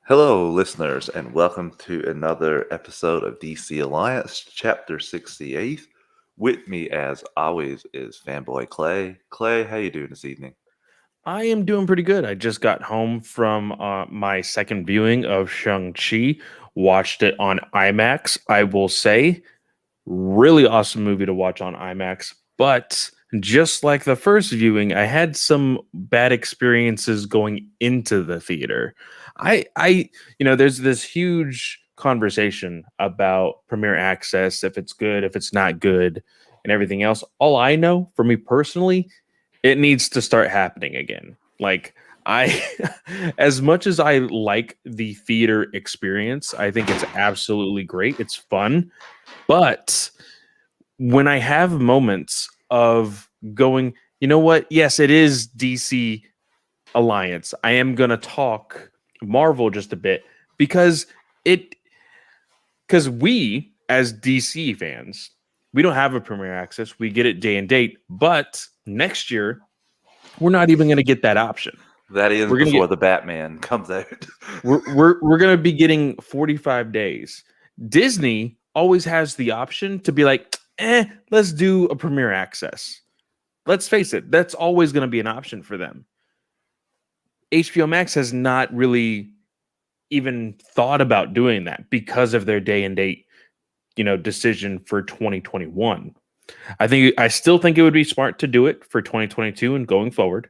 Hello, listeners, and welcome to another episode of DC Alliance, Chapter 68. With me, as always, is Fanboy Clay. Clay, how you doing this evening? I am doing pretty good. I just got home from my second viewing of Shang-Chi, watched it on IMAX. I will say, really awesome movie to watch on IMAX. But just like the first viewing, I had some bad experiences going into the theater. There's this huge conversation about Premiere Access, if it's good, if it's not good, and everything else. All I know, for me personally, it needs to start happening again. Like I as much as I like the theater experience, I think it's absolutely great. It's fun. But when I have moments of going, you know what? Yes, it is DC Alliance. I am going to talk Marvel just a bit because it because we as DC fans, we don't have a premiere access. We get it day and date, but next year we're not even going to get that option. That is We're going to before get the Batman comes out. we're going to be getting 45 days. Disney always has the option to be like, let's do a premiere access. Let's face it, that's always going to be an option for them. HBO Max has not really even thought about doing that because of their day and date, decision for 2021. I still think it would be smart to do it for 2022 and going forward.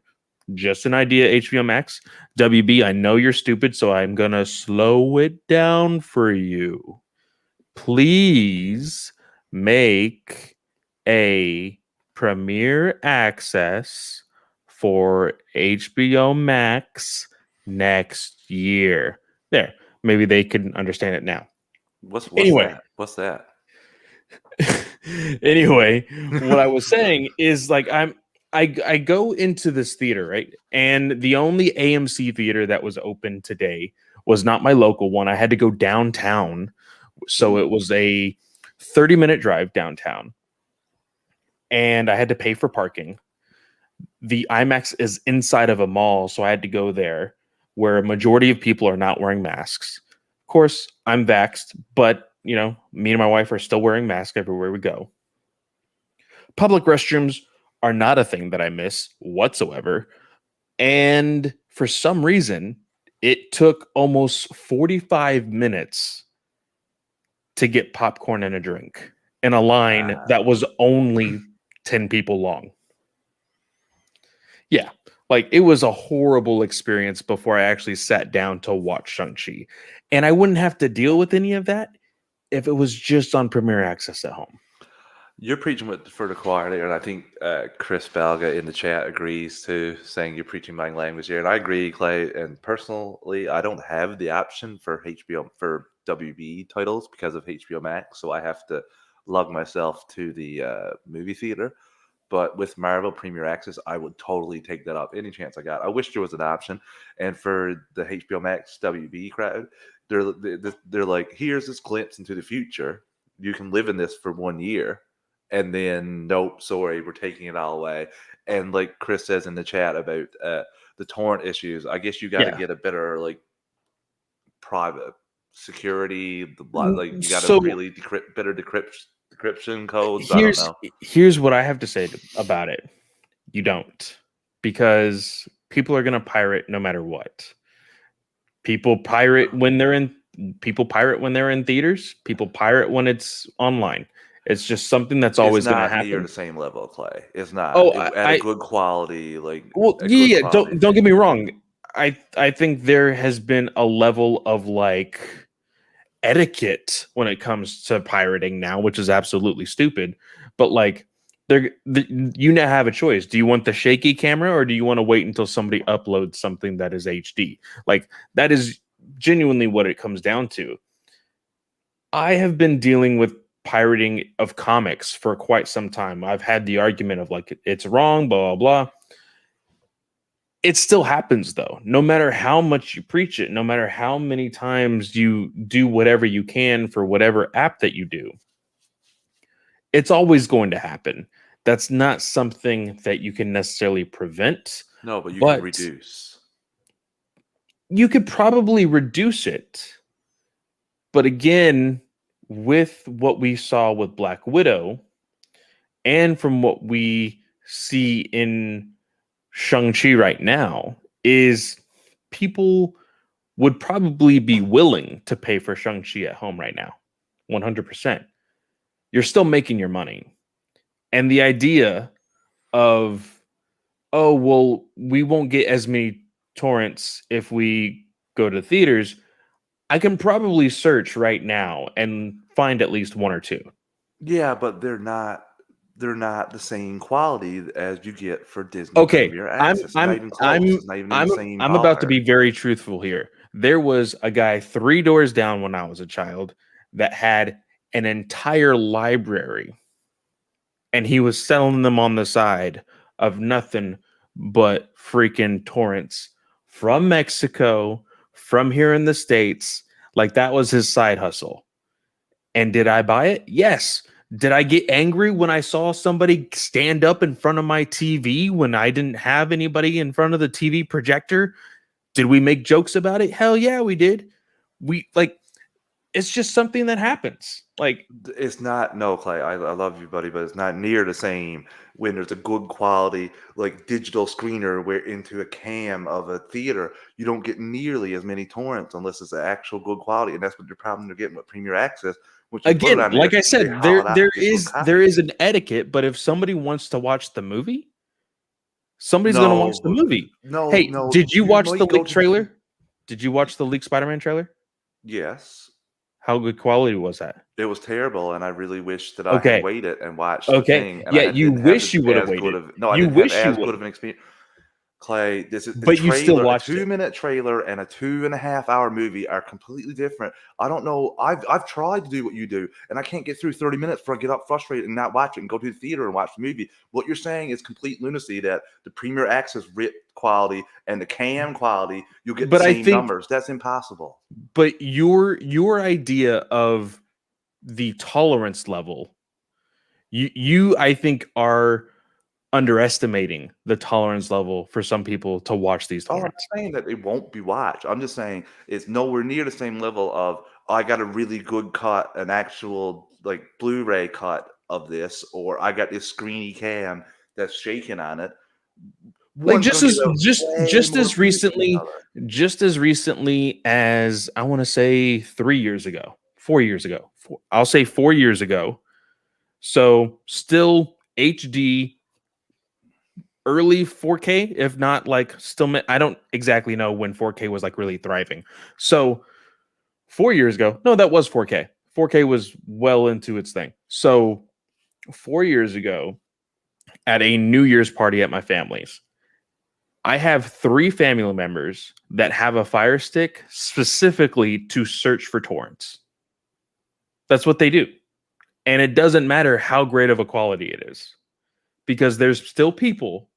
Just an idea, HBO Max. WB, I know you're stupid, so I'm going to slow it down for you. Please make a premiere access for HBO Max next year. There, maybe they can understand it now. What's Anyway, that? What's that? anyway, what I was saying is like I go into this theater, right? And the only AMC theater that was open today was not my local one. I had to go downtown. So it was a 30-minute drive downtown. And I had to pay for parking. The IMAX is inside of a mall, so I had to go there where a majority of people are not wearing masks. Of course, I'm vaxxed, but me and my wife are still wearing masks everywhere we go. Public restrooms are not a thing that I miss whatsoever. And for some reason, it took almost 45 minutes to get popcorn and a drink in a line that was only 10 people long. Yeah, like it was a horrible experience before I actually sat down to watch Shang-Chi. And I wouldn't have to deal with any of that if it was just on Premiere Access at home. You're preaching for the choir there, and I think Chris Belga in the chat agrees too, saying you're preaching my language here, and I agree, Clay. And personally, I don't have the option for HBO for WB titles because of HBO Max, so I have to log myself to the movie theater. But with Marvel Premier Access, I would totally take that up any chance I got. I wish there was an option. And for the HBO Max WB crowd, they're like, here's this glimpse into the future. You can live in this for 1 year, and then nope, sorry, we're taking it all away. And like Chris says in the chat about the torrent issues, I guess you got to Yeah. get a better like private security. Like you got to So really better decryption codes. I don't here's know. here's what I have to say about it. You don't, because people are going to pirate no matter what. People pirate when they're in People pirate when they're in theaters. People pirate when it's online. It's just something that's It's always going to not near happen. the same level of Clay. It's not Oh, at a good quality, like well, a good yeah, yeah. quality Don't get thing. me wrong. I think there has been a level of like etiquette when it comes to pirating now, which is absolutely stupid. But like, you now have a choice. Do you want the shaky camera, or do you want to wait until somebody uploads something that is HD? Like that is genuinely what it comes down to. I have been dealing with pirating of comics for quite some time. I've had the argument of like it's wrong, blah blah blah. It still happens though. No matter how much you preach it, no matter how many times you do whatever you can for whatever app that you do, it's always going to happen. That's not something that you can necessarily prevent, No, but you can but reduce. You could probably reduce it. But again, with what we saw with Black Widow and from what we see in Shang-Chi right now, is people would probably be willing to pay for Shang-Chi at home right now. 100%. You're still making your money. And the idea of, oh, well, we won't get as many torrents if we go to theaters. I can probably search right now and find at least one or two. Yeah, but they're not the same quality as you get for Disney Okay, Premier I'm Access. It's not I'm even close. I'm It's not even in I'm the same I'm about to be ballpark. very truthful here. There was a guy 3 doors down when I was a child that had an entire library, and he was selling them on the side of nothing but freaking torrents from Mexico, from here in the States. Like, that was his side hustle. And did I buy it? Yes. Did I get angry when I saw somebody stand up in front of my TV when I didn't have anybody in front of the TV projector? Did we make jokes about it? Hell yeah, we did. We like, it's just something that happens. Like, It's not, no, Clay. I love you, buddy, but it's not near the same when there's a good quality like digital screener where into a cam of a theater, you don't get nearly as many torrents unless it's an actual good quality, and that's what your problem you're getting with Premier Access. Once you put it again, on there, like I they said, haul it out digital there copy. is an etiquette, but if somebody wants to watch the movie, somebody's gonna watch the No, movie. no, Hey, no. did you You watch the might go leaked to the trailer? Did you watch the leaked Spider-Man trailer? yes. How good quality was that? It was terrible, and I really wish that I had Okay. waited and watched the Okay. thing, and Yeah, I you didn't have wish you would have as good waited. of no, I You didn't have wish you as would good have, of an experience. Clay, this is a but you still trailer, a watched it. 2-minute trailer and a 2.5-hour movie are completely different. I don't know. I've tried to do what you do, and I can't get through 30 minutes before I get up frustrated and not watch it and go to the theater and watch the movie. What you're saying is complete lunacy that the Premier Access RIP quality and the CAM quality, you'll get the But I same think, numbers. That's impossible. but your idea of the tolerance level, you I think are underestimating the tolerance level for some people to watch these Oh, I'm not torrents. saying that it won't be watched. I'm just saying it's nowhere near the same level of I got a really good cut, an actual like Blu-ray cut of this, or I got this screeny cam that's shaking on it. Like, One's gonna give out way just more as views than the recently, other. as I want to say 3 years ago, 4 years ago. I'll say 4 years ago. So still HD, early 4K, if not like still, I don't exactly know when 4K was like really thriving. So 4 years ago, no, that was 4K. 4K was well into its thing. So 4 years ago, at a New Year's party at my family's, I have 3 family members that have a Fire Stick specifically to search for torrents. That's what they do. And it doesn't matter how great of a quality it is, because there's still people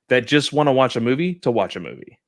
that just want to watch a movie to watch a movie.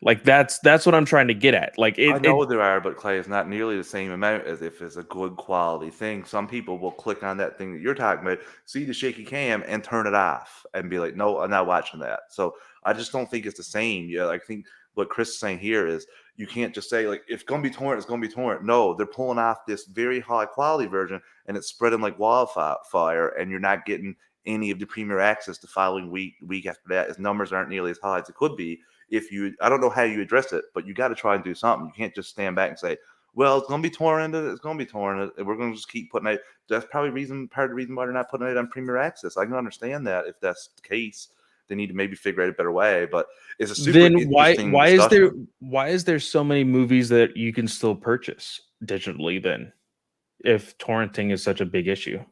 Like, that's what I'm trying to get at. Like, I know there are, but Clay, it's not nearly the same amount as if it's a good quality thing. Some people will click on that thing that you're talking about, see the shaky cam, and turn it off and be like, "No, I'm not watching that." So I just don't think it's the same. Yeah, I think what Chris is saying here is you can't just say like, "If it's gonna be torrent, it's gonna be torrent." No, they're pulling off this very high quality version, and it's spreading like wildfire, and you're not getting any of the Premier Access the following week after that. His numbers aren't nearly as high as it could be. If you, I don't know how you address it, but you got to try and do something. You can't just stand back and say, "Well, it's going to be torrented. It's going to be torrented, and we're going to just keep putting it." That's probably part of the reason why they're not putting it on Premier Access. I can understand that if that's the case. They need to maybe figure out a better way. But it's a super then interesting discussion. why is there so many movies that you can still purchase digitally then, if torrenting is such a big issue?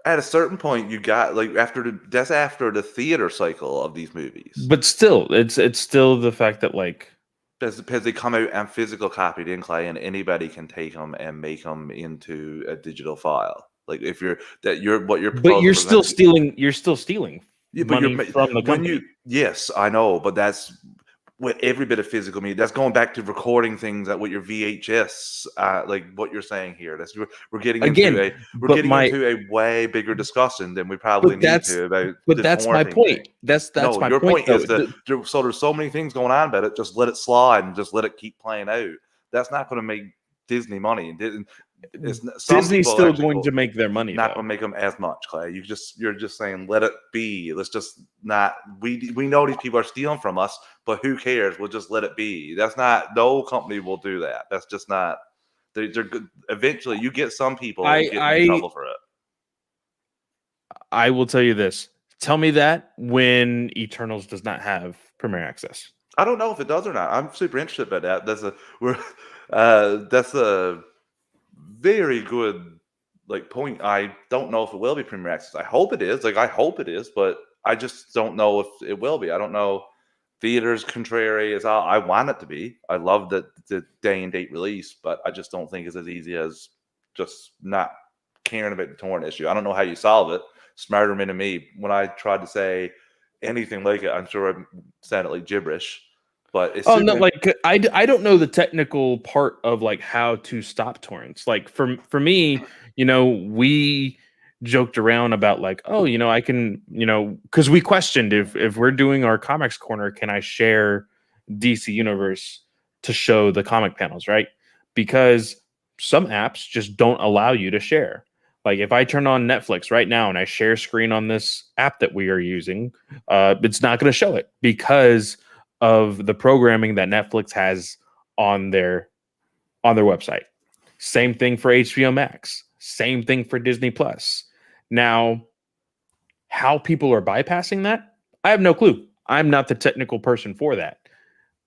At a certain point, you got like that's after the theater cycle of these movies. But still, it's still the fact that, like, Because they come out and physical copied in Clay, and anybody can take them and make them into a digital file. Like if you're what you're but proposing, you're still stealing yeah, but money from the when you company. yes, I know, but that's with every bit of physical media. That's going back to recording things with your VHS, like what you're saying here. We're getting Again, but into a way bigger discussion than we probably but need that's to about but this that's my torrenting thing. point. That's No, my your point point though. is so there's so many things going on about it. Just let it slide and just let it keep playing out. That's not going to make Disney money. Disney's still going to make their money, not though. going to make them as much, Clay. You're just saying let it be. Let's just not. We know these people are stealing from us, but who cares? We'll just let it be. That's not. No company will do that. That's just not. They're good. Eventually, you get some people getting in trouble for it. I will tell you this. Tell me that when Eternals does not have Premier Access. I don't know if it does or not. I'm super interested by that. That's a very good point. I don't know if it will be Premier Access. I hope it is. I hope it is, but I just don't know if it will be. I don't know. Theaters contrary as I want it to be. I love the day and date release, but I just don't think it's as easy as just not caring about the torrent issue. I don't know how you solve it. Smarter men than me. When I tried to say anything like it, I'm sure I sounded like gibberish. But it's no, I don't know the technical part of how to stop torrents. For me, we joked around about I can, because we questioned if we're doing our comics corner, can I share DC Universe to show the comic panels, right? Because some apps just don't allow you to share. If I turn on Netflix right now and I share screen on this app that we are using, it's not going to show it because of the programming that Netflix has on their website. Same thing for HBO Max. Same thing for Disney Plus. Now, how people are bypassing that, I have no clue. I'm not the technical person for that.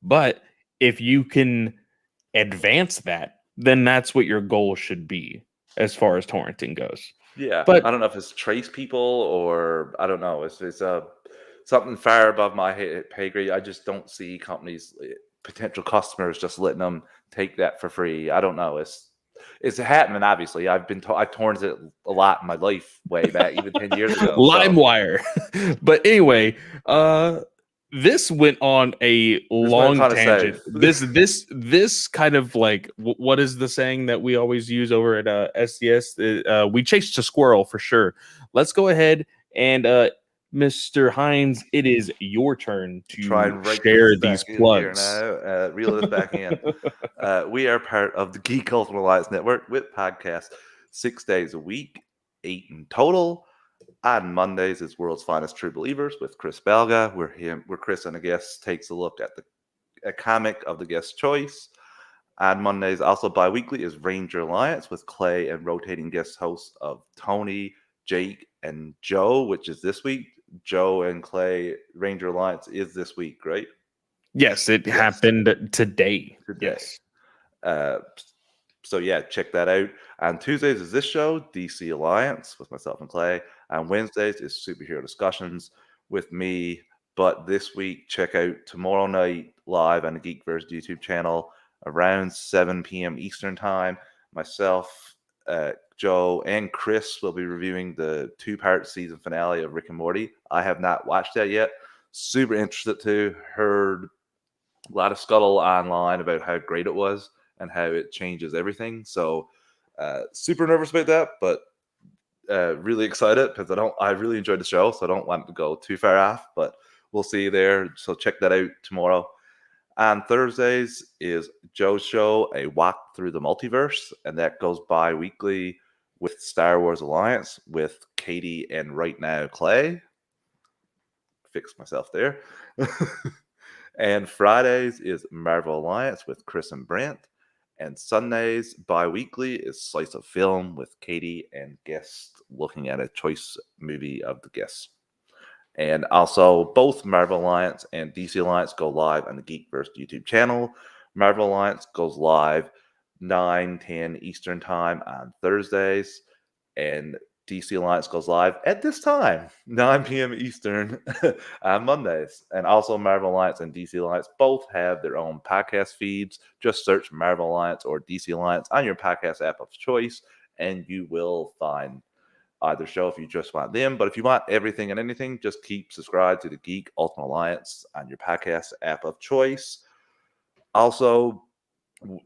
But if you can advance that, then that's what your goal should be as far as torrenting goes. Yeah, but I don't know if it's trace people or I don't know. It's something far above my pay grade. I just don't see companies, potential customers, just letting them take that for free. I don't know. It's happening. Obviously, I've torn it a lot in my life, way back even 10 years ago. LimeWire. But anyway, this went on a long tangent. This kind of what is the saying that we always use over at SDS? We chased a squirrel for sure. Let's go ahead and Mr. Hines, it is your turn to try and share these plugs. Now, reel this back in. We are part of the Geek Cultural Alliance Network with podcasts 6 days a week, 8 in total. On Mondays is World's Finest True Believers with Chris Belga, where Chris and a guest takes a look at a comic of the guest's choice. On Mondays, also bi-weekly, is Ranger Alliance with Clay and rotating guest hosts of Tony, Jake, and Joe, which is this week. Joe and Clay, Ranger Alliance is this week, right? Yes, it happened today. Yes. So yeah, check that out. On Tuesdays is this show, DC Alliance, with myself and Clay. On Wednesdays is Superhero Discussions with me. But this week, check out tomorrow night live on the Geekverse YouTube channel around 7 p.m. Eastern Time. Myself, Joe, and Chris will be reviewing the 2-part season finale of Rick and Morty. I have not watched that yet. Super interested to. Heard a lot of scuttle online about how great it was and how it changes everything. So super nervous about that, but really excited because I really enjoyed the show, so I don't want it to go too far off, but we'll see you there. So check that out tomorrow. On Thursdays is Joe's show, A Walk Through the Multiverse, and that goes bi-weekly with Star Wars Alliance with Katie and right now Clay. Fix myself there. And Fridays is Marvel Alliance with Chris and Brent. And Sundays, bi-weekly, is Slice of Film with Katie and guests looking at a choice movie of the guests. And also, both Marvel Alliance and DC Alliance go live on the Geekverse YouTube channel. Marvel Alliance goes live 9-10 Eastern Time on Thursdays. And DC Alliance goes live at this time, 9 p.m. Eastern on Mondays. And also Marvel Alliance and DC Alliance both have their own podcast feeds. Just search Marvel Alliance or DC Alliance on your podcast app of choice, and you will find either show if you just want them. But if you want everything and anything, just keep subscribed to the Geek Ultimate Alliance on your podcast app of choice. Also,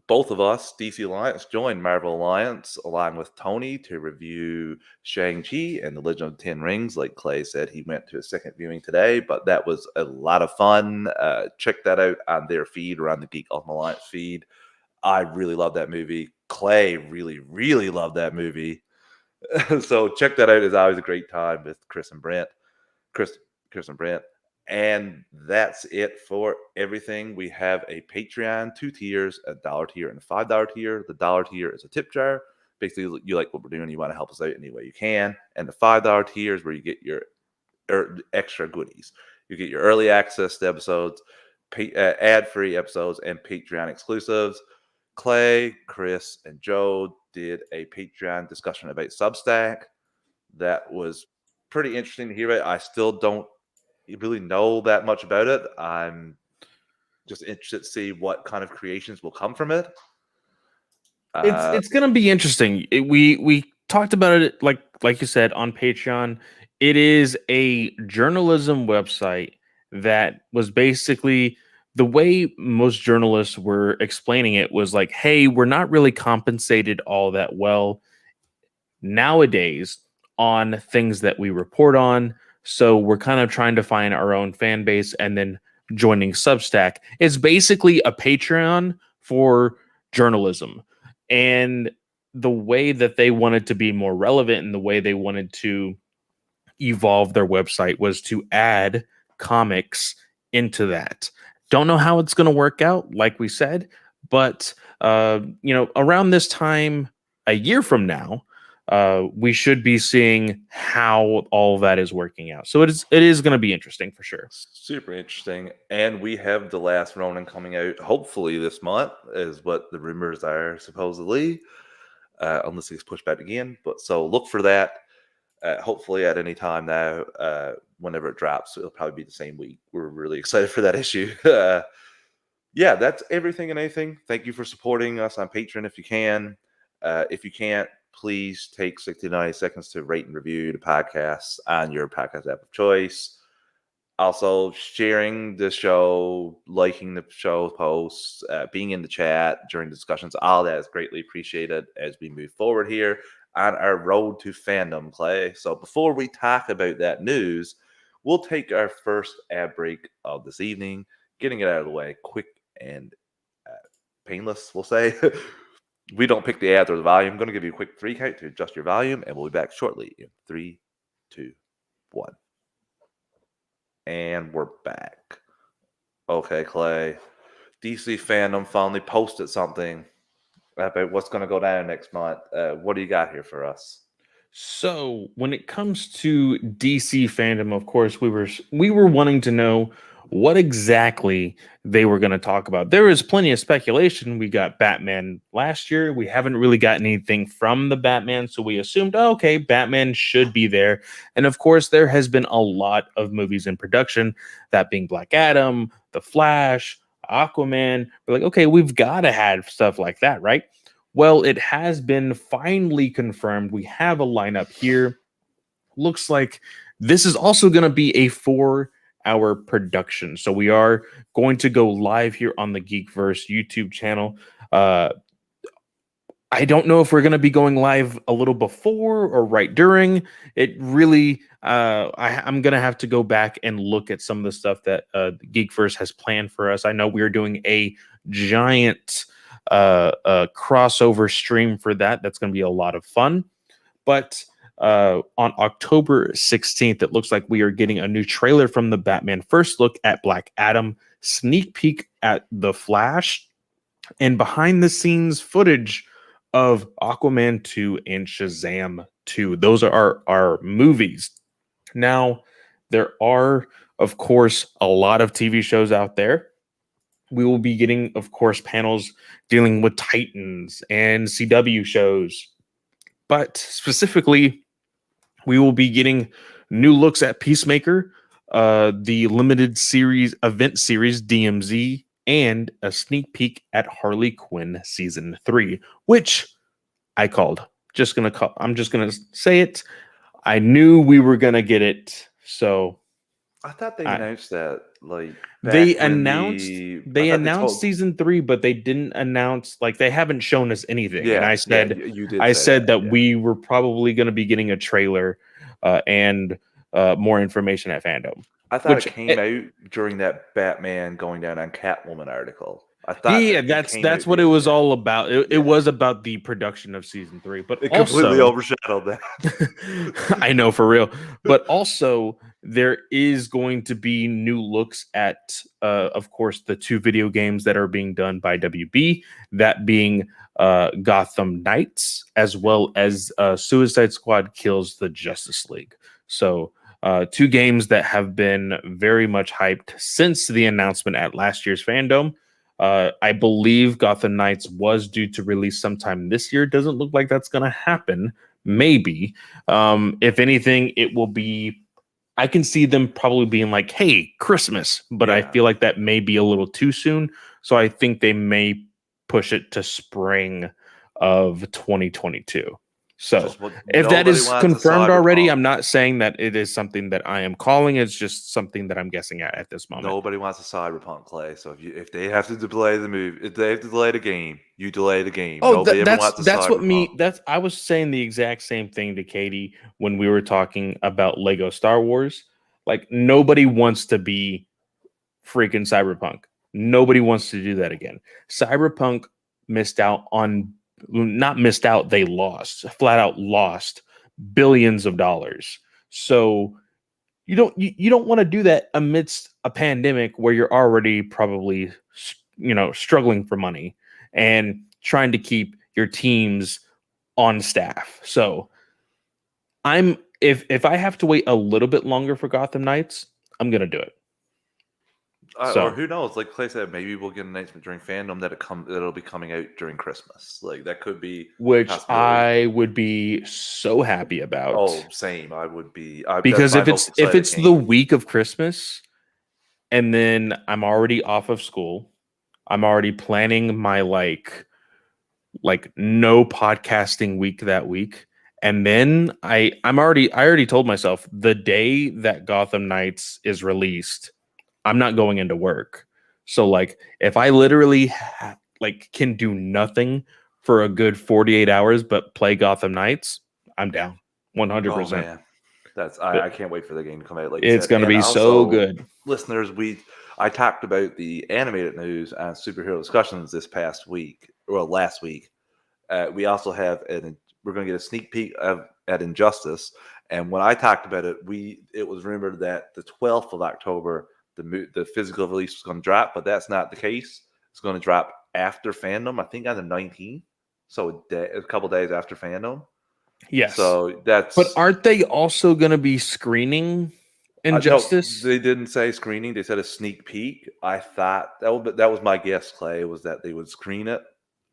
both of us, DC Alliance, joined Marvel Alliance along with Tony to review Shang-Chi and the Legend of the Ten Rings. Like Clay said, he went to a second viewing today, but that was a lot of fun. Check that out on their feed or on the Geek Ultimate Alliance feed. I really love that movie. Clay really, really loved that movie. So check that out. It's always a great time with Chris and Brent. Chris and Brent. And that's it for everything. We have a Patreon, 2 tiers, a $1 tier and a $5 tier. The $1 tier is a tip jar. Basically, you like what we're doing, you want to help us out any way you can. And the $5 tier is where you get your extra goodies. You get your early access to episodes, ad-free episodes, and Patreon exclusives. Clay, Chris, and Joe did a Patreon discussion about Substack. That was pretty interesting to hear about. I still don't really know that much about it. I'm just interested to see what kind of creations will come from it. It's gonna be interesting. We talked about it like you said on Patreon. It is a journalism website that was basically the way most journalists were explaining it was like, hey, we're not really compensated all that well nowadays on things that we report on. So we're kind of trying to find our own fan base and then joining Substack. It's basically a Patreon for journalism. And the way that they wanted to be more relevant and the way they wanted to evolve their website was to add comics into that. Don't know how it's going to work out, like we said, but around this time, a year from now, we should be seeing how all that is working out. So it is going to be interesting for sure. Super interesting. And we have The Last Ronin coming out hopefully this month, is what the rumors are supposedly, unless it gets pushed back again. But so look for that. Hopefully at any time now, whenever it drops, it'll probably be the same week. We're really excited for that issue. Yeah, that's everything and anything. Thank you for supporting us on Patreon if you can. If you can't, please take 60 to 90 seconds to rate and review the podcast on your podcast app of choice. Also, sharing the show, liking the show posts, being in the chat during discussions, all that is greatly appreciated as we move forward here on our road to fandom, Clay. So before we talk about that news, we'll take our first ad break of this evening, getting it out of the way quick and painless, we'll say. We don't pick the ads or the volume. I'm going to give you a quick 3 count to adjust your volume, and we'll be back shortly in 3, 2, 1. And we're back. Okay, Clay. DC Fandom finally posted something about what's going to go down next month. What do you got here for us? So when it comes to DC Fandom, of course, we were wanting to know what exactly they were going to talk about. There is plenty of speculation. We got Batman last year. We haven't really gotten anything from the Batman, so we assumed, okay, Batman should be there. And of course, there has been a lot of movies in production, that being Black Adam, The Flash, Aquaman. We're like, okay, we've got to have stuff like that, right? Well, it has been finally confirmed. We have a lineup here. Looks like this is also going to be a 4-hour production. So we are going to go live here on the Geekverse YouTube channel. I don't know if we're going to be going live a little before or right during. It really, I'm going to have to go back and look at some of the stuff that Geekverse has planned for us. I know we're doing a giant crossover stream for that. That's going to be a lot of fun. But on October 16th, it looks like we are getting a new trailer from the Batman, first look at Black Adam, sneak peek at The Flash, and behind the scenes footage of Aquaman 2 and Shazam 2. Those are our movies. Now, there are, of course, a lot of TV shows out there. We will be getting, of course, panels dealing with Titans and CW shows. But specifically, we will be getting new looks at Peacemaker, the limited series event series DMZ, and a sneak peek at Harley Quinn season 3, which I called. I'm just gonna say it. I knew we were gonna get it, so I thought they I, announced that like they back when announced I thought they announced told. season 3, but they didn't announce, like, they haven't shown us anything. And Yeah, I yeah, said you did say that that. Yeah. we were probably going to be getting a trailer and more information at fandom. I thought it Which came out during that Batman going down on Catwoman article. I thought yeah, it came that's out what it then. was Yeah, all about. It yeah. was about the production of season 3, but It completely also overshadowed that. I know, for real. But also, there is going to be new looks at, of course, the 2 video games that are being done by WB, that being Gotham Knights, as well as Suicide Squad Kills the Justice League. So, 2 games that have been very much hyped since the announcement at last year's fandom. I believe Gotham Knights was due to release sometime this year. Doesn't look like that's going to happen. Maybe. If anything, it will be. I can see them probably being like, "Hey, Christmas," but I Yeah. feel like that may be a little too soon. So I think they may push it to spring of 2022. So Just what if that nobody is wants a confirmed already, cyberpunk. I'm not saying that it is something that I am calling. It's just something that I'm guessing at this moment. Nobody wants a cyberpunk, Clay. So if they have to delay the movie, if they have to delay the game, you delay the game. Oh, Nobody ever that's wants a what cyberpunk. me. That's I was saying the exact same thing to Katie when we were talking about Lego Star Wars. Like, nobody wants to be freaking Cyberpunk. Nobody wants to do that again. Cyberpunk missed out on, not missed out, they lost, flat out lost billions of dollars. So you don't want to do that amidst a pandemic where you're already probably struggling for money and trying to keep your teams on staff. So I'm if I have to wait a little bit longer for Gotham Knights, I'm gonna do it. Or So, who knows? Like Clay said, maybe we'll get an announcement during fandom that that'll be coming out during Christmas. Like that could be a which possibility. I would be so happy about, Oh, same. I would be. That's because my most if excited it's the game. week of Christmas and then I'm already off of school, I'm already planning my no podcasting week that week. And then I already told myself the day that Gotham Knights is released, I'm not going into work. So, like, if I literally can do nothing for a good 48 hours but play Gotham Knights, I'm down Oh 100%. man, that's But I can't wait for the game to come out. Like you it's said, going to and be so also good. listeners, I talked about the animated news and superhero discussions this past week, or last week. We also have we're going to get a sneak peek at Injustice, and when I talked about it, it was rumored that the 12th of October the physical release was going to drop, but that's not the case. It's going to drop after fandom, I think on the 19th, so a couple days after fandom. Yes. So But that's aren't they also going to be screening no, Injustice? they didn't say screening. They said a sneak peek. I thought that was my guess, Clay, was that they would screen it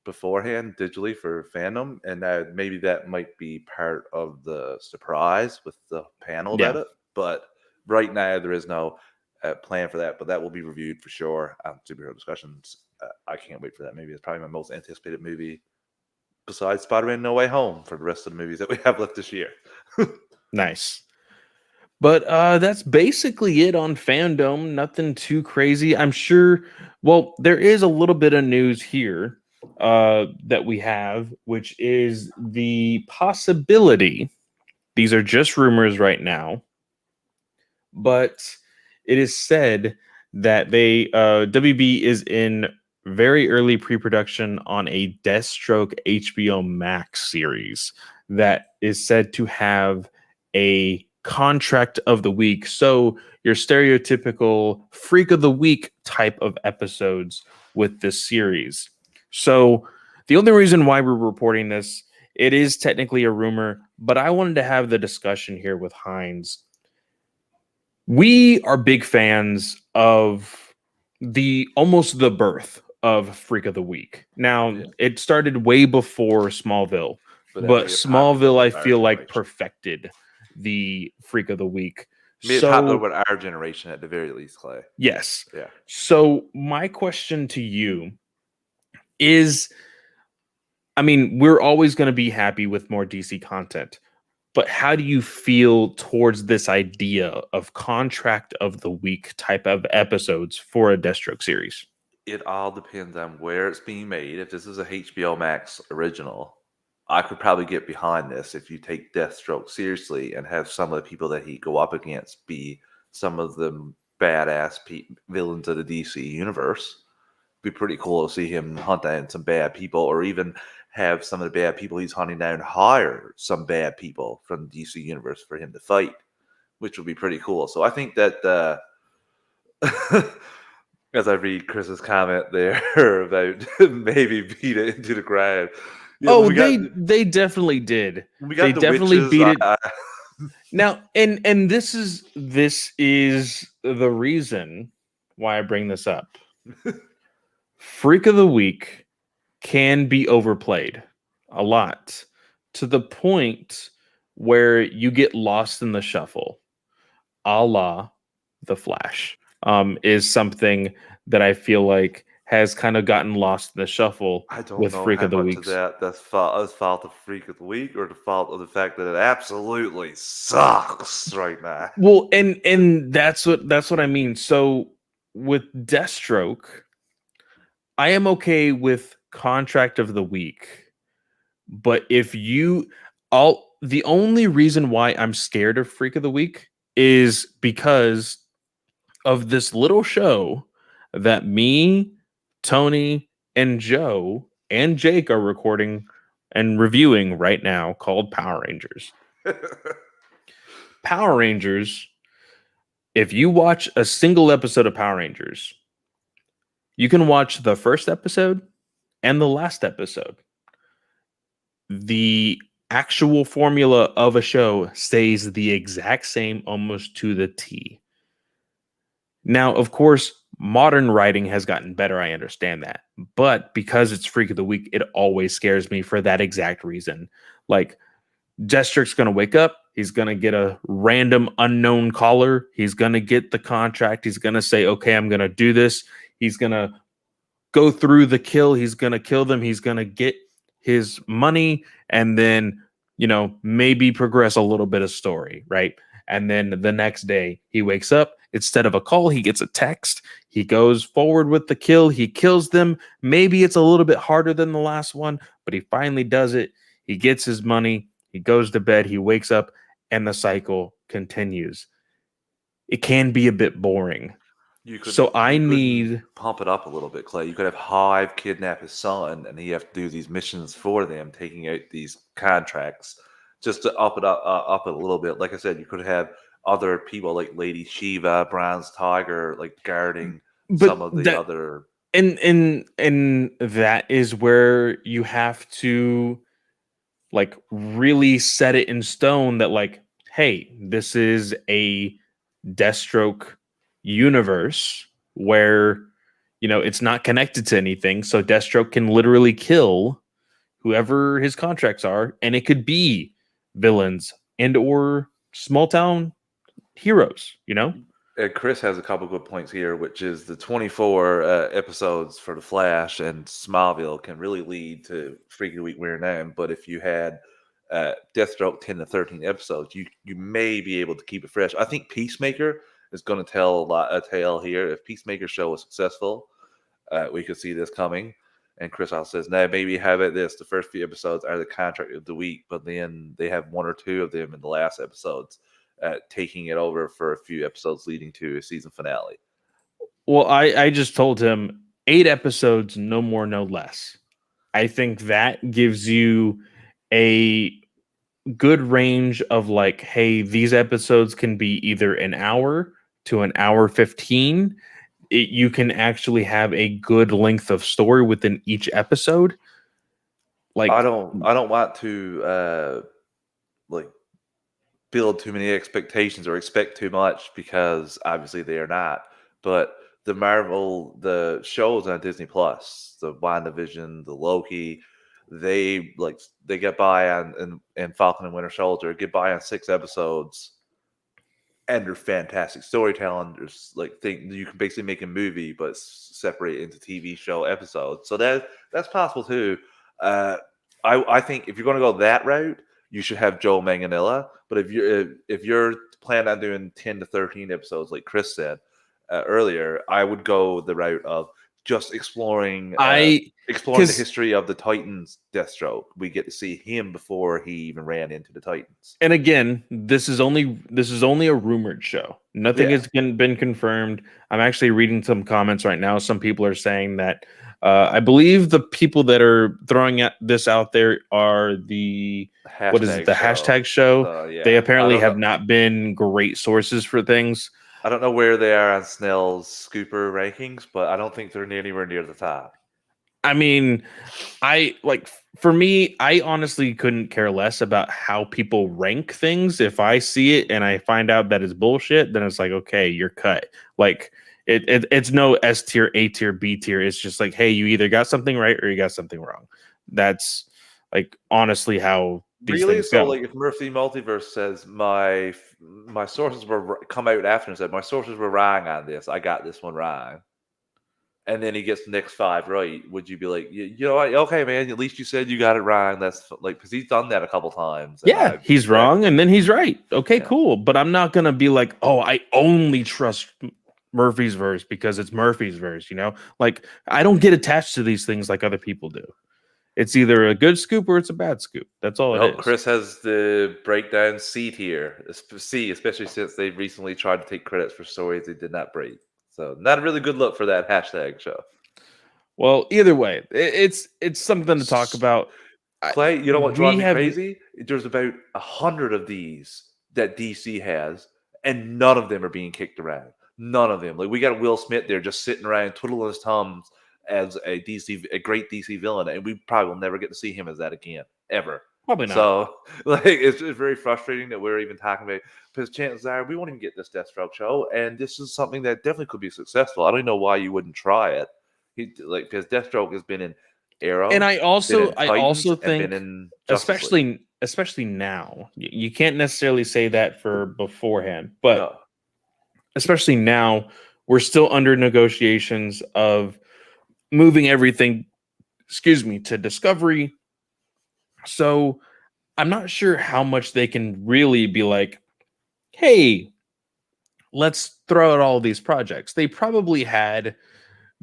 beforehand digitally for fandom, and maybe that might be part of the surprise with the panel about Yeah. it. But right now, there is no plan for that. But that will be reviewed for sure on superhero discussions. I can't wait for that. Maybe it's probably my most anticipated movie besides Spider-Man: No Way Home for the rest of the movies that we have left this year. Nice. But that's basically it on fandom. Nothing too crazy. I'm sure. Well, there is a little bit of news here that we have, which is the possibility. These are just rumors right now, but it is said that WB is in very early pre-production on a Deathstroke HBO Max series that is said to have a contract of the week. So your stereotypical freak of the week type of episodes with this series. So the only reason why we're reporting this, it is technically a rumor, but I wanted to have the discussion here with Heinz. We are big fans of almost the birth of Freak of the Week. Now, Yeah. it started way before Smallville, But that but made it popular Smallville, I with our feel like, generation. perfected the Freak of the Week. Made it popular So, with our generation at the very least, Clay. yes. Yeah. So, my question to you is, I mean, we're always going to be happy with more DC content. But how do you feel towards this idea of contract of the week type of episodes for a Deathstroke series? It all depends on where it's being made. If this is a HBO Max original, I could probably get behind this if you take Deathstroke seriously and have some of the people that he go up against be some of the badass villains of the DC universe. Be pretty cool to see him hunt down some bad people, or even have some of the bad people he's hunting down hire some bad people from the DC universe for him to fight, which would be pretty cool. So I think that as I read Chris's comment there about maybe beat it into the ground. Yeah, Oh, they definitely did. we They got the definitely witches. beat it. Now, and this is the reason why I bring this up. Freak of the Week can be overplayed a lot, to the point where you get lost in the shuffle, a la The Flash. Is something that I feel like has kind of gotten lost in the shuffle I don't with know Freak how of the much of Weeks. that's fault of Freak of the Week or the fault of the fact that it absolutely sucks right now. Well, and that's what I mean. So with Deathstroke, I am okay with contract of the week, but if you all the only reason why I'm scared of Freak of the Week is because of this little show that me, Tony, and Joe and Jake are recording and reviewing right now called Power Rangers. Power Rangers, if you watch a single episode of Power Rangers, you can watch the first episode and the last episode. The actual formula of a show stays the exact same almost to the T. Now, of course, modern writing has gotten better. I understand that. But because it's Freak of the Week, it always scares me for that exact reason. Like, Deathstroke's going to wake up. He's going to get a random unknown caller. He's going to get the contract. He's going to say, okay, I'm going to do this. He's going to go through the kill. He's going to kill them. He's going to get his money and then, maybe progress a little bit of story, right? And then the next day he wakes up. Instead of a call, he gets a text. He goes forward with the kill. He kills them. Maybe it's a little bit harder than the last one, but he finally does it. He gets his money. He goes to bed. He wakes up and the cycle continues. It can be a bit boring. I need pump it up a little bit, Clay. You could have Hive kidnap his son, and he have to do these missions for them, taking out these contracts, just to up it a little bit. Like I said, you could have other people like Lady Shiva, Bronze Tiger, like guarding some of the other. And that is where you have to like really set it in stone that like, hey, this is a Deathstroke universe where it's not connected to anything, so Deathstroke can literally kill whoever his contracts are, and it could be villains and or small town heroes. Chris has a couple good points here, which is the 24 episodes for the Flash and Smallville can really lead to Freak of the Week we're known. But if you had Deathstroke 10 to 13 episodes, you may be able to keep it fresh. I think Peacemaker is going to tell a tale here. If Peacemaker show is successful, we could see this coming. And Chris also says, "No, maybe have it this. The first few episodes are the contract of the week, but then they have one or two of them in the last episodes, taking it over for a few episodes leading to a season finale." Well, I just told him 8 episodes, no more, no less. I think that gives you a good range of like, hey, these episodes can be either an hour to an hour 15. You can actually have a good length of story within each episode. Like, I don't want to like build too many expectations or expect too much, because obviously they are not. But the shows on Disney Plus, the WandaVision, the Loki, they get by on and Falcon and Winter Soldier get by on 6 episodes, and they're fantastic storytelling. There's you can basically make a movie but separate it into TV show episodes, so that's possible too. I think if you're going to go that route, you should have Joe Manganiello. But if you're planning on doing 10 to 13 episodes, like Chris said earlier, I would go the route of just exploring the history of the Titans. Deathstroke. We get to see him before he even ran into the Titans. And again, this is only a rumored show. Nothing has been confirmed. I'm actually reading some comments right now. Some people are saying that I believe the people that are throwing this out there are the hashtag show. They apparently have not been great sources for things. I don't know where they are on Snell's Scooper rankings, but I don't think they're anywhere near the top. I mean, for me, I honestly couldn't care less about how people rank things. If I see it and I find out that it's bullshit, then it's like, okay, you're cut. Like it's no S tier, A tier, B tier. It's just like, hey, you either got something right or you got something wrong. That's like honestly how these things go. Like if Murphy Multiverse says my sources were come out after and said my sources were wrong on this, I got this one wrong, and then he gets the next 5 right, would you be like, you know what, okay, man, at least you said you got it wrong? That's like, because he's done that a couple times. Yeah, he's wrong and then he's right. Okay, cool. But I'm not gonna be like, oh, I only trust Murphy's verse because it's Murphy's verse, you know? Like, I don't get attached to these things like other people do. It's either a good scoop or it's a bad scoop. That's all it is. Chris has the breakdown C tier, C, especially since they recently tried to take credits for stories they did not break. So not a really good look for that hashtag show. Well, either way, it's something to talk about. Clay, you know what drives me crazy? There's about 100 of these that DC has, and none of them are being kicked around. None of them. Like, we got Will Smith there just sitting around twiddling his thumbs as a great DC villain, and we probably will never get to see him as that again, ever. Probably not. So, like, it's very frustrating that we're even talking about, because chances are we won't even get this Deathstroke show, and this is something that definitely could be successful. I don't know why you wouldn't try it. Because Deathstroke has been in Arrow, and I also think, especially now, you can't necessarily say that for beforehand, but especially now, we're still under negotiations of moving everything, to Discovery. So I'm not sure how much they can really be like, hey, let's throw out all these projects. They probably had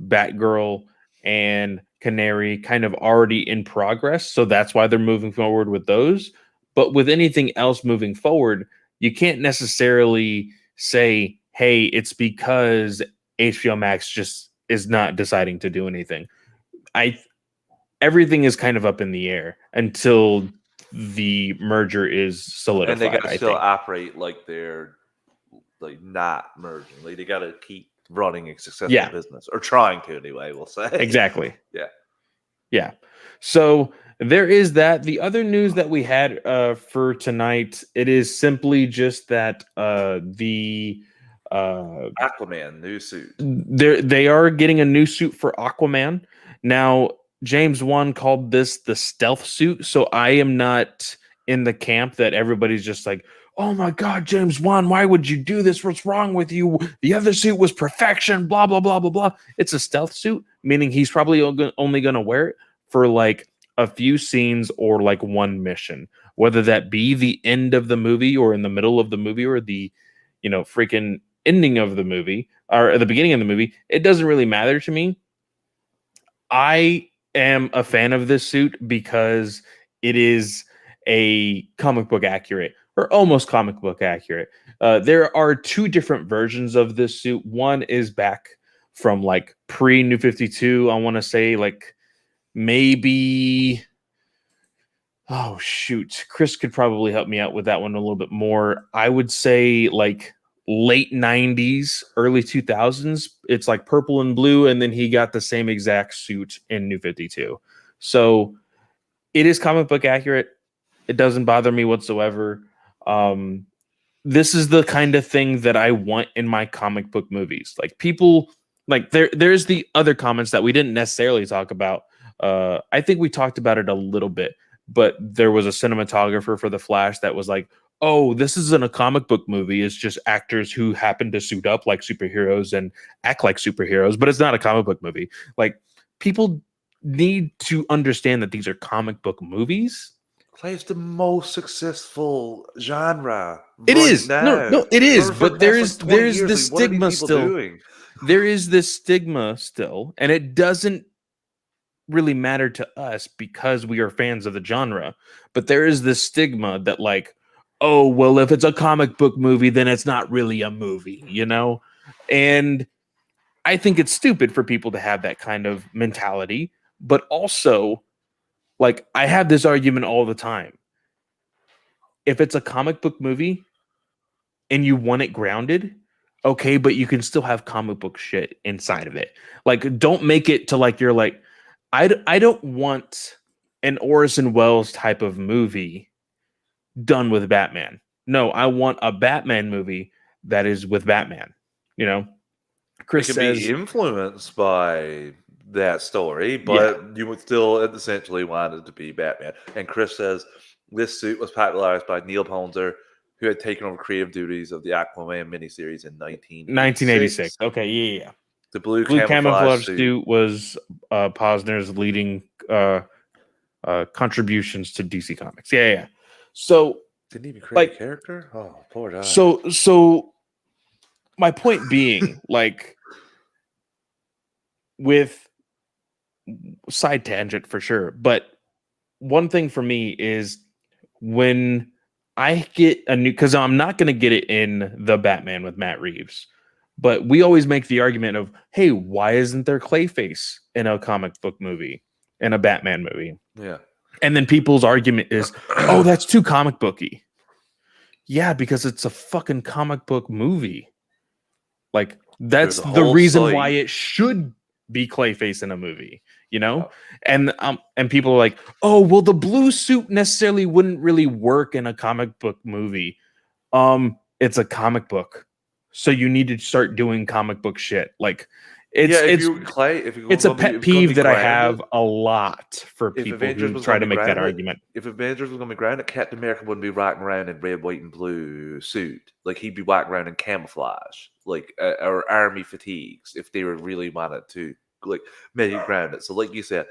Batgirl and Canary kind of already in progress, so that's why they're moving forward with those. But with anything else moving forward, you can't necessarily say, hey, it's because HBO Max just is not deciding to do anything. Everything is kind of up in the air until the merger is solidified. And they got to still operate like they're like not merging. Like, they got to keep running a successful business, or trying to anyway, we'll say. Exactly. Yeah. So there is that. The other news that we had for tonight, it is simply just that the Aquaman new suit. They are getting a new suit for Aquaman. Now, James Wan called this the stealth suit, so I am not in the camp that everybody's just like, oh my God, James Wan, why would you do this? What's wrong with you? The other suit was perfection, blah, blah, blah, blah, blah. It's a stealth suit, meaning he's probably only going to wear it for like a few scenes or like one mission, whether that be the end of the movie or in the middle of the movie or the, freaking ending of the movie or at the beginning of the movie. It doesn't really matter to me. I am a fan of this suit because it is a comic book accurate, or almost comic book accurate. There are 2 different versions of this suit. One is back from like pre-New 52. I want to say like maybe, oh shoot, Chris could probably help me out with that one a little bit more. I would say like late 90s, early 2000s. It's like purple and blue, and then he got the same exact suit in New 52. So it is comic book accurate. It doesn't bother me whatsoever. This is the kind of thing that I want in my comic book movies. Like, people, like, there's the other comments that we didn't necessarily talk about. I think we talked about it a little bit, but there was a cinematographer for The Flash that was like, oh, this isn't a comic book movie. It's just actors who happen to suit up like superheroes and act like superheroes, but it's not a comic book movie. Like, people need to understand that these are comic book movies. Clay is the most successful genre It right is. No, now. no, it is. For the But past like 20 there's years, this like what are these stigma people still. doing? There is this stigma still, and it doesn't really matter to us because we are fans of the genre. But there is this stigma that like, oh, well, if it's a comic book movie, then it's not really a movie, you know? And I think it's stupid for people to have that kind of mentality, but also like I have this argument all the time. If it's a comic book movie and you want it grounded, okay, but you can still have comic book shit inside of it. Like, don't make it to like you're like, I don't want an Orson Welles type of movie done with Batman. No, I want a Batman movie that is with Batman. You know, It Chris can be says, influenced by that story, yeah, but you would still essentially want it to be Batman. And Chris says this suit was popularized by Neil Ponzer, who had taken over creative duties of the Aquaman miniseries in 1986. 1986. Okay, yeah. The blue Blue camouflage camouflage suit. suit was Posner's leading contributions to DC Comics. Yeah. So, Didn't even create a like, character? Oh, poor guy. so my point being, like, with side tangent for sure, but one thing for me is when I get a new, because I'm not going to get it in the Batman with Matt Reeves, but we always make the argument of, hey, why isn't there Clayface in a comic book movie, in a Batman movie? Yeah. And then people's argument is, oh, that's too comic booky. Yeah, because it's a fucking comic book movie. Like, that's There's a the whole reason why site. it should be Clayface in a movie, you know? And people are like, oh, well, the blue suit necessarily wouldn't really work in a comic book movie. It's a comic book. So you need to start doing comic book shit. Like, Yeah, if it's you Clay, if you're it's a gonna be pet if it's gonna be peeve that I grounded, have a lot for if people Avengers who was try gonna to be make that grounded, argument. if Avengers was gonna be grounded, Captain America wouldn't be walking around in red, white, and blue suit. Like he'd be walking around in camouflage, like or army fatigues, if they were really wanted to like make it grounded. So, like you said,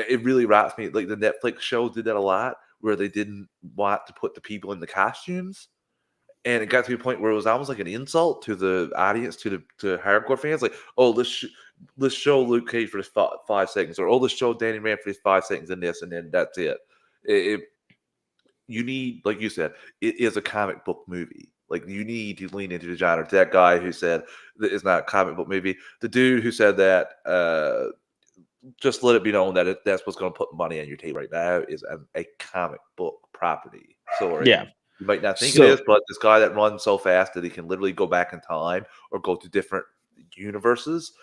it really wraps me. Like the Netflix show did that a lot, where they didn't want to put the people in the costumes. And it got to a point where it was almost like an insult to the audience, to hardcore fans. Like, oh, let's show Luke Cage for his 5 seconds, or oh, let's show Danny Rand for his 5 seconds in this, and then that's it. You need, like you said, it is a comic book movie. Like you need to lean into the genre. That guy who said that it's not a comic book movie, the dude who said that, just let it be known that that's what's going to put money on your table right now is a comic book property. Sorry. Yeah. You might not think it So is, but this guy that runs so fast that he can literally go back in time or go to different universes,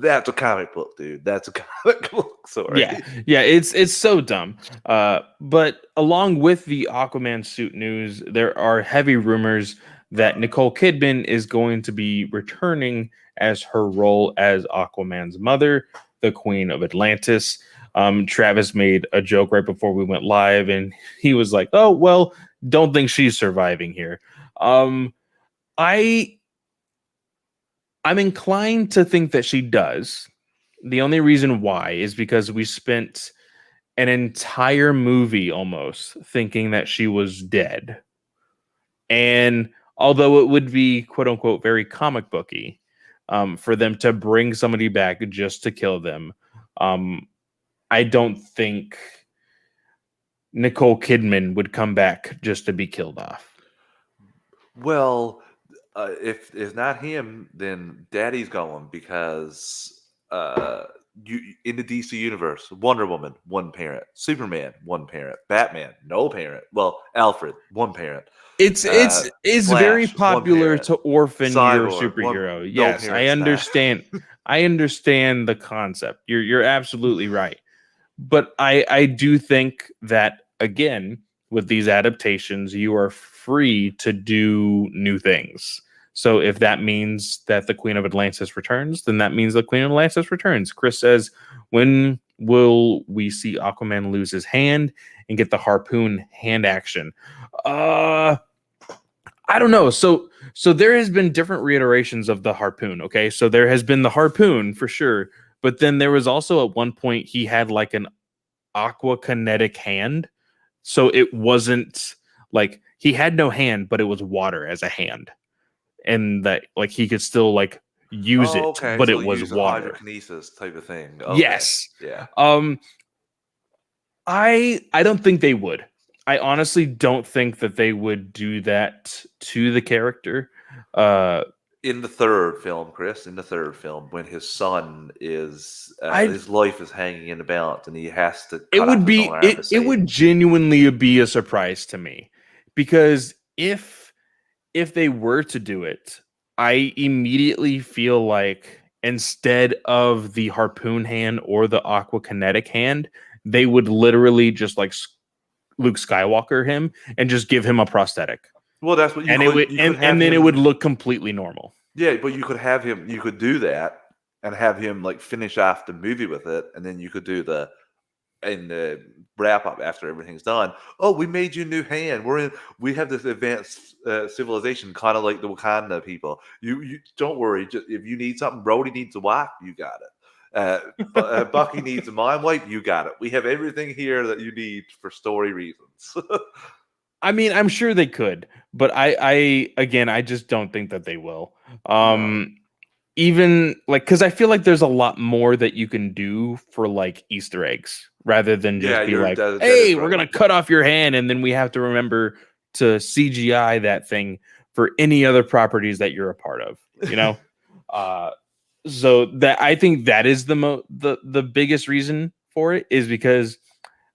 that's a comic book, dude. That's a comic book. Sorry. yeah, it's so dumb. But along with the Aquaman suit news, there are heavy rumors that Nicole Kidman is going to be returning as her role as Aquaman's mother, the Queen of Atlantis. Travis made a joke right before we went live, and he was like, "Oh well, don't think she's surviving here." I'm inclined to think that she does. The only reason why is because we spent an entire movie almost thinking that she was dead. And although it would be quote unquote very comic booky for them to bring somebody back just to kill them, I don't think Nicole Kidman would come back just to be killed off. Well, if it's not him, then Daddy's going because you in the DC universe, Wonder Woman, one parent, Superman, one parent, Batman, no parent. Well, Alfred, one parent. It's very Flash, one popular parent. to orphan your Cyborg, one superhero. no Yes, I parents now. understand. I understand the concept. You're absolutely right. But I do think that again, with these adaptations, you are free to do new things. So if that means that the Queen of Atlantis returns, then that means the Queen of Atlantis returns. Chris says, when will we see Aquaman lose his hand and get the harpoon hand action? I don't know. So there has been different reiterations of the harpoon. Okay, so there has been the harpoon for sure, but then there was also at one point he had like an aqua kinetic hand So it wasn't like he had no hand, but it was water as a hand, and that like he could still like use Oh, it, okay. but So it was using water. hydrokinesis type of thing. Okay. Yes. Yeah. I don't think they would. I honestly don't think that they would do that to the character. In the third film, Chris, in the third film, when his son is I his life is hanging in the balance, and he has to it cut off would his own be arm to it save would him. genuinely be a surprise to me, because if they were to do it, I immediately feel like instead of the harpoon hand or the aqua kinetic hand, they would literally just like Luke Skywalker him and just give him a prosthetic. Well, that's what you And it could. would You could have and then it would him. look completely normal. Yeah, but you could have him. You could do that and have him like finish off the movie with it, and then you could do the in the wrap up after everything's done. Oh, we made you a new hand. We have this advanced civilization, kind of like the Wakanda people. You don't worry. Just, if you need something, Brody needs a wife, you got it. Bucky needs a mind wipe, you got it. We have everything here that you need for story reasons. I mean, I'm sure they could, but I again, I just don't think that they will. No. Even like, because I feel like there's a lot more that you can do for like Easter eggs rather than Yeah, just be like, that is hey, we're right. gonna cut off your hand, and then we have to remember to CGI that thing for any other properties that you're a part of, you know. So that I think that is the biggest reason for it, is because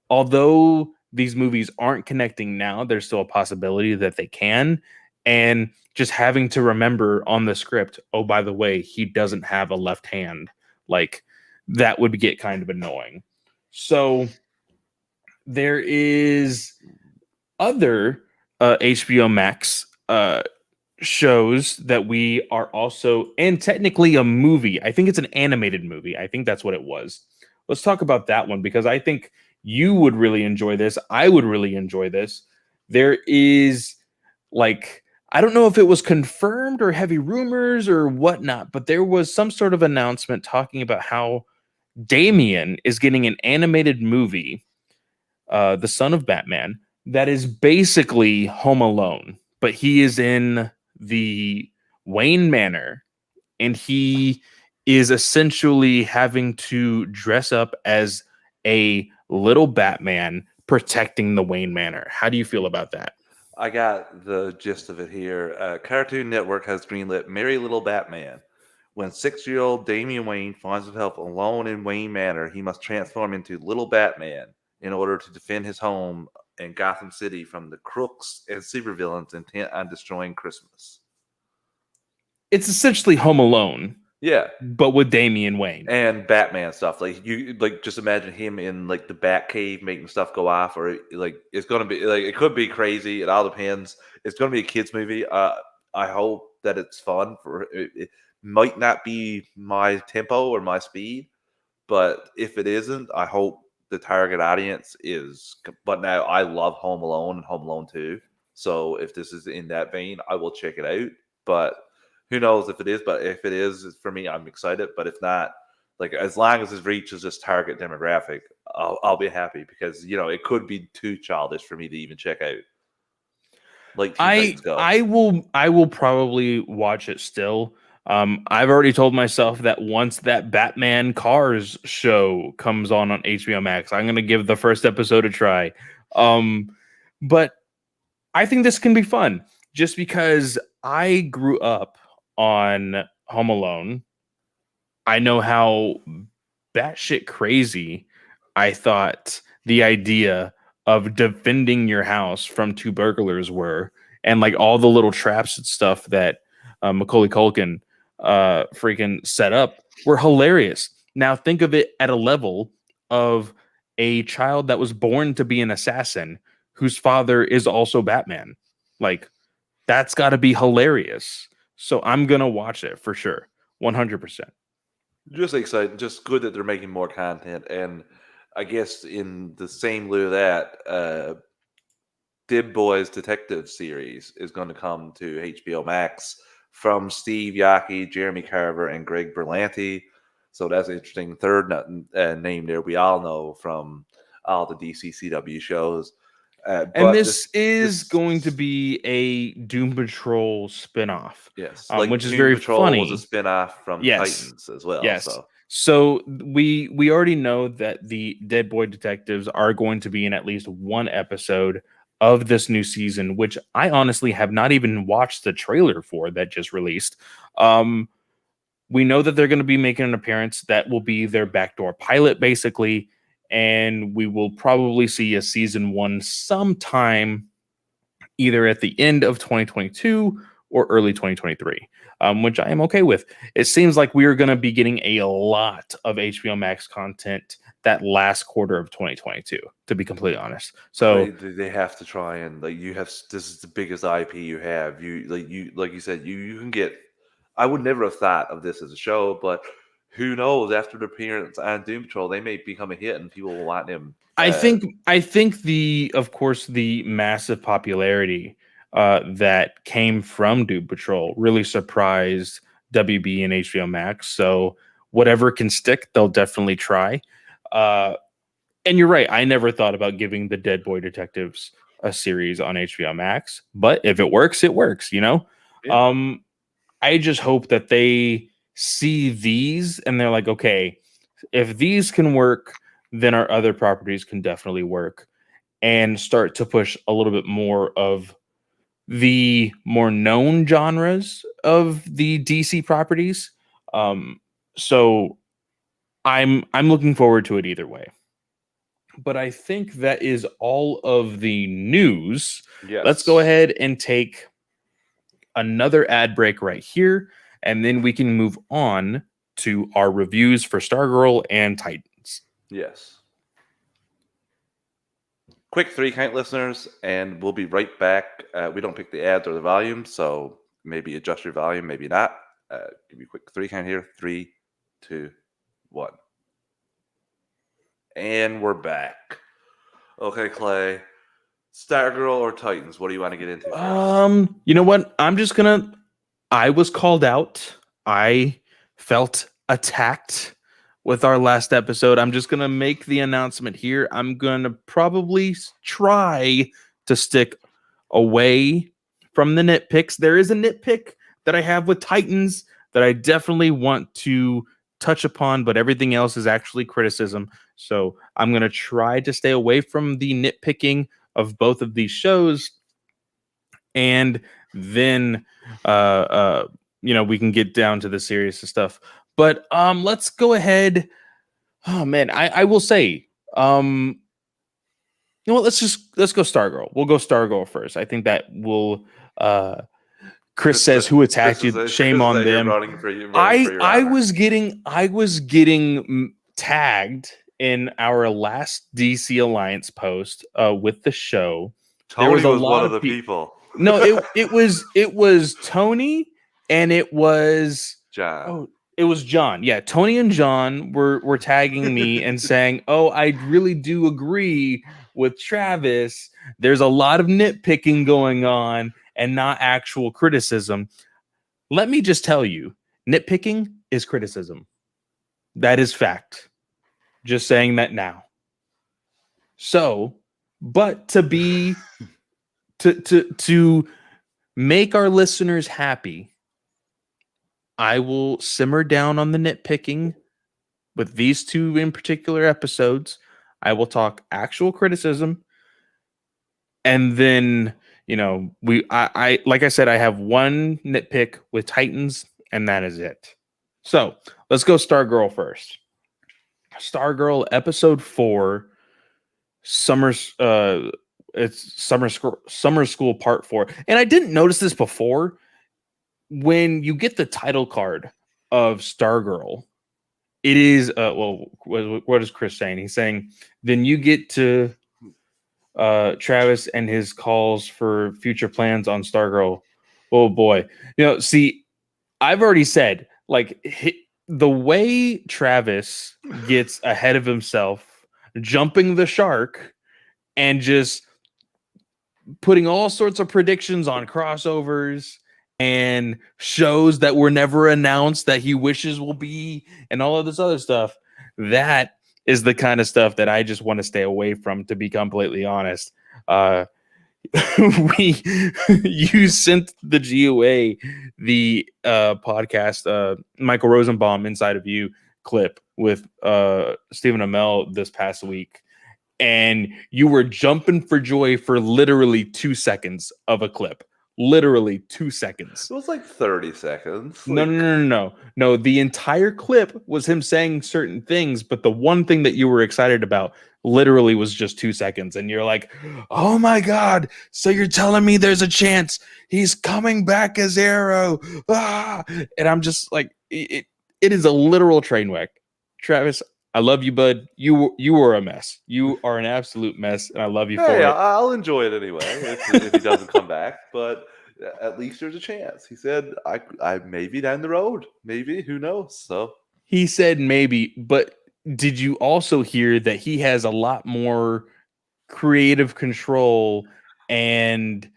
although these movies aren't connecting now, there's still a possibility that they can. And just having to remember on the script, oh, by the way, he doesn't have a left hand, like that would get kind of annoying. So there is other HBO Max shows that we are also, and technically a movie. I think it's an animated movie. I think that's what it was. Let's talk about that one, because I think you would really enjoy this. I would really enjoy this. There is like, I don't know if it was confirmed or heavy rumors or whatnot, but there was some sort of announcement talking about how Damien is getting an animated movie, the son of Batman, that is basically Home Alone, but he is in the Wayne Manor, and he is essentially having to dress up as a little Batman protecting the Wayne Manor. How do you feel about that? I got the gist of it here. Cartoon Network has greenlit Merry Little Batman. When 6-year-old Damian Wayne finds himself alone in Wayne Manor, he must transform into Little Batman in order to defend his home in Gotham City from the crooks and supervillains intent on destroying Christmas. It's essentially Home Alone, Yeah, but with Damian Wayne. and Batman stuff. Like you, like just imagine him in like the Batcave making stuff go off, or like it's gonna be like it could be crazy. It all depends. It's gonna be a kids movie. I hope that it's fun. It might not be my tempo or my speed, but if it isn't, I hope the target audience is. But now I love Home Alone and Home Alone 2. So if this is in that vein, I will check it out. But who knows if it is? But if it is, for me, I'm excited. But if not, like as long as it reaches this target demographic, I'll be happy, because it could be too childish for me to even check out. Like Teen Titans Go. I will probably watch it still. I've already told myself that once that Batman Cars show comes on HBO Max, I'm gonna give the first episode a try. But I think this can be fun, just because I grew up on Home Alone. I know how batshit crazy I thought the idea of defending your house from two burglars were, and like all the little traps and stuff that Macaulay Culkin freaking set up were hilarious. Now think of it at a level of a child that was born to be an assassin whose father is also Batman. Like, that's got to be hilarious. So I'm gonna watch it for sure, 100%. Just excited, just good that they're making more content. And I guess in the same lieu of that, Dib Boys Detective series is going to come to HBO Max from Steve Yockey, Jeremy Carver, and Greg Berlanti. So that's an interesting third name there. We all know from all the DC CW shows. And but this is going to be a Doom Patrol spinoff, yes, like which is Doom very Patrol was a funny. spin-off from Yes. Titans as well. Yes. So we already know that the Dead Boy Detectives are going to be in at least one episode of this new season, which I honestly have not even watched the trailer for that just released. We know that they're going to be making an appearance. That will be their backdoor pilot, basically, and we will probably see a season 1 sometime either at the end of 2022 or early 2023, which I am okay with. It seems like we are going to be getting a lot of HBO Max content that last quarter of 2022, to be completely honest. So they have to try and like this is the biggest IP you have. Like you said, you can get. I would never have thought of this as a show, but who knows? After the appearance on Doom Patrol, they may become a hit and people will want them. I think of course the massive popularity that came from Doom Patrol really surprised WB and HBO Max. So whatever can stick, they'll definitely try. And you're right. I never thought about giving the Dead Boy Detectives a series on HBO Max, but if it works, it works. Yeah. I just hope that they see these and they're like, okay, if these can work, then our other properties can definitely work, and start to push a little bit more of the more known genres of the DC properties. So I'm looking forward to it either way. But I think that is all of the news. Yes. Let's go ahead and take another ad break right here, and then we can move on to our reviews for Stargirl and Titans. Yes. Quick 3 count, listeners, and we'll be right back. We don't pick the ads or the volume, so maybe adjust your volume, maybe not. Give you a quick 3 count here. 3, 2, 1. And we're back. Okay, Clay. Stargirl or Titans? What do you want to get into first? You know what? I was called out. I felt attacked with our last episode. I'm just gonna make the announcement here. I'm gonna probably try to stick away from the nitpicks. There is a nitpick that I have with Titans that I definitely want to touch upon, but everything else is actually criticism. So I'm gonna try to stay away from the nitpicking of both of these shows, and then we can get down to the serious stuff. But let's go ahead. Oh man, I will say, let's go Stargirl. We'll go Stargirl first. I think that will Chris says, "Who attacked you? Shame on them." I was getting tagged in our last DC Alliance post with the show. Tony was one of the people. No, it was Tony and it was John. Oh, it was John. Yeah, Tony and John were tagging me and saying, "Oh, I really do agree with Travis. There's a lot of nitpicking going on and not actual criticism." Let me just tell you, nitpicking is criticism. That is fact. Just saying that now. So, but to make our listeners happy, I will simmer down on the nitpicking with these 2 in particular episodes. I will talk actual criticism, and then I like I said, I have one nitpick with Titans, and that is it. So let's go Stargirl first. Stargirl episode 4, it's summer school part 4. And I didn't notice this before. When you get the title card of Stargirl, it is what is Chris saying? He's saying then you get to Travis and his calls for future plans on Stargirl. Oh boy. See, I've already said, like, the way Travis gets ahead of himself, jumping the shark and just putting all sorts of predictions on crossovers and shows that were never announced that he wishes will be, and all of this other stuff, that is the kind of stuff that I just want to stay away from, to be completely honest. we you sent the GOA the podcast Michael Rosenbaum Inside of You clip with Stephen Amell this past week, and you were jumping for joy for literally 2 seconds of a clip. Literally 2 seconds. It was like 30 seconds. No, Like, no. The entire clip was him saying certain things, but the one thing that you were excited about literally was just 2 seconds. And you're like, oh my God. So you're telling me there's a chance he's coming back as Arrow. Ah! And I'm just like, it is a literal train wreck. Travis, I love you, bud. You were a mess. You are an absolute mess, and I love you for hey, it. I'll enjoy it anyway if he doesn't come back. But at least there's a chance. He said, I maybe down the road. Maybe. Who knows? So He said maybe, but did you also hear that he has a lot more creative control and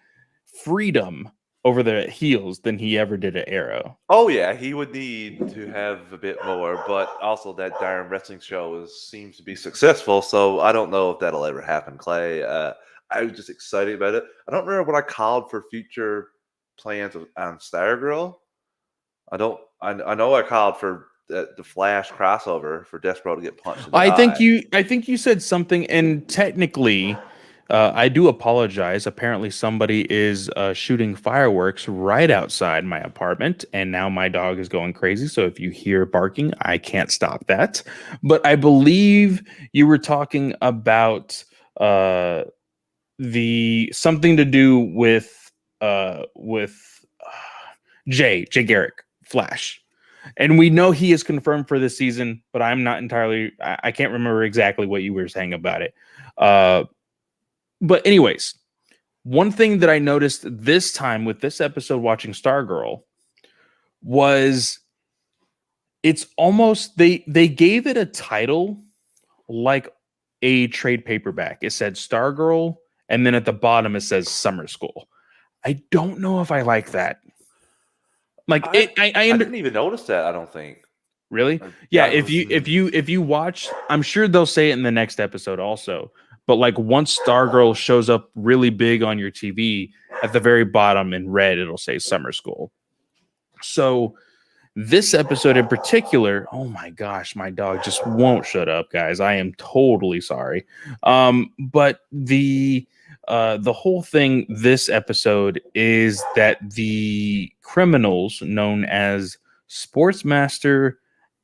freedom over the heels than he ever did at Arrow? oh yeah, he would need to have a bit more, but also that darn wrestling show seems to be successful, so I don't know if that'll ever happen, Clay. I was just excited about it. I don't remember what I called for future plans on Stargirl. I know I called for the Flash crossover for Despero to get punched in the I eye. think you said something, and technically, I do apologize. Apparently, somebody is shooting fireworks right outside my apartment, and now my dog is going crazy. So if you hear barking, I can't stop that. But I believe you were talking about the something to do with Jay Garrick Flash. And we know he is confirmed for this season, but I'm not entirely. I can't remember exactly what you were saying about it. But anyways, one thing that I noticed this time with this episode watching Stargirl was it's almost they gave it a title like a trade paperback. It said Stargirl, and then at the bottom it says Summer School. I don't know if I like that. Like I didn't even notice that, I don't think. Really? Yeah, Yeah, if you watch, I'm sure they'll say it in the next episode also. But like once Stargirl shows up really big on your TV, at the very bottom in red it'll say Summer School. So this episode in particular, oh my gosh, my dog just won't shut up, guys. I am totally sorry. But the whole thing this episode is that the criminals known as Sportsmaster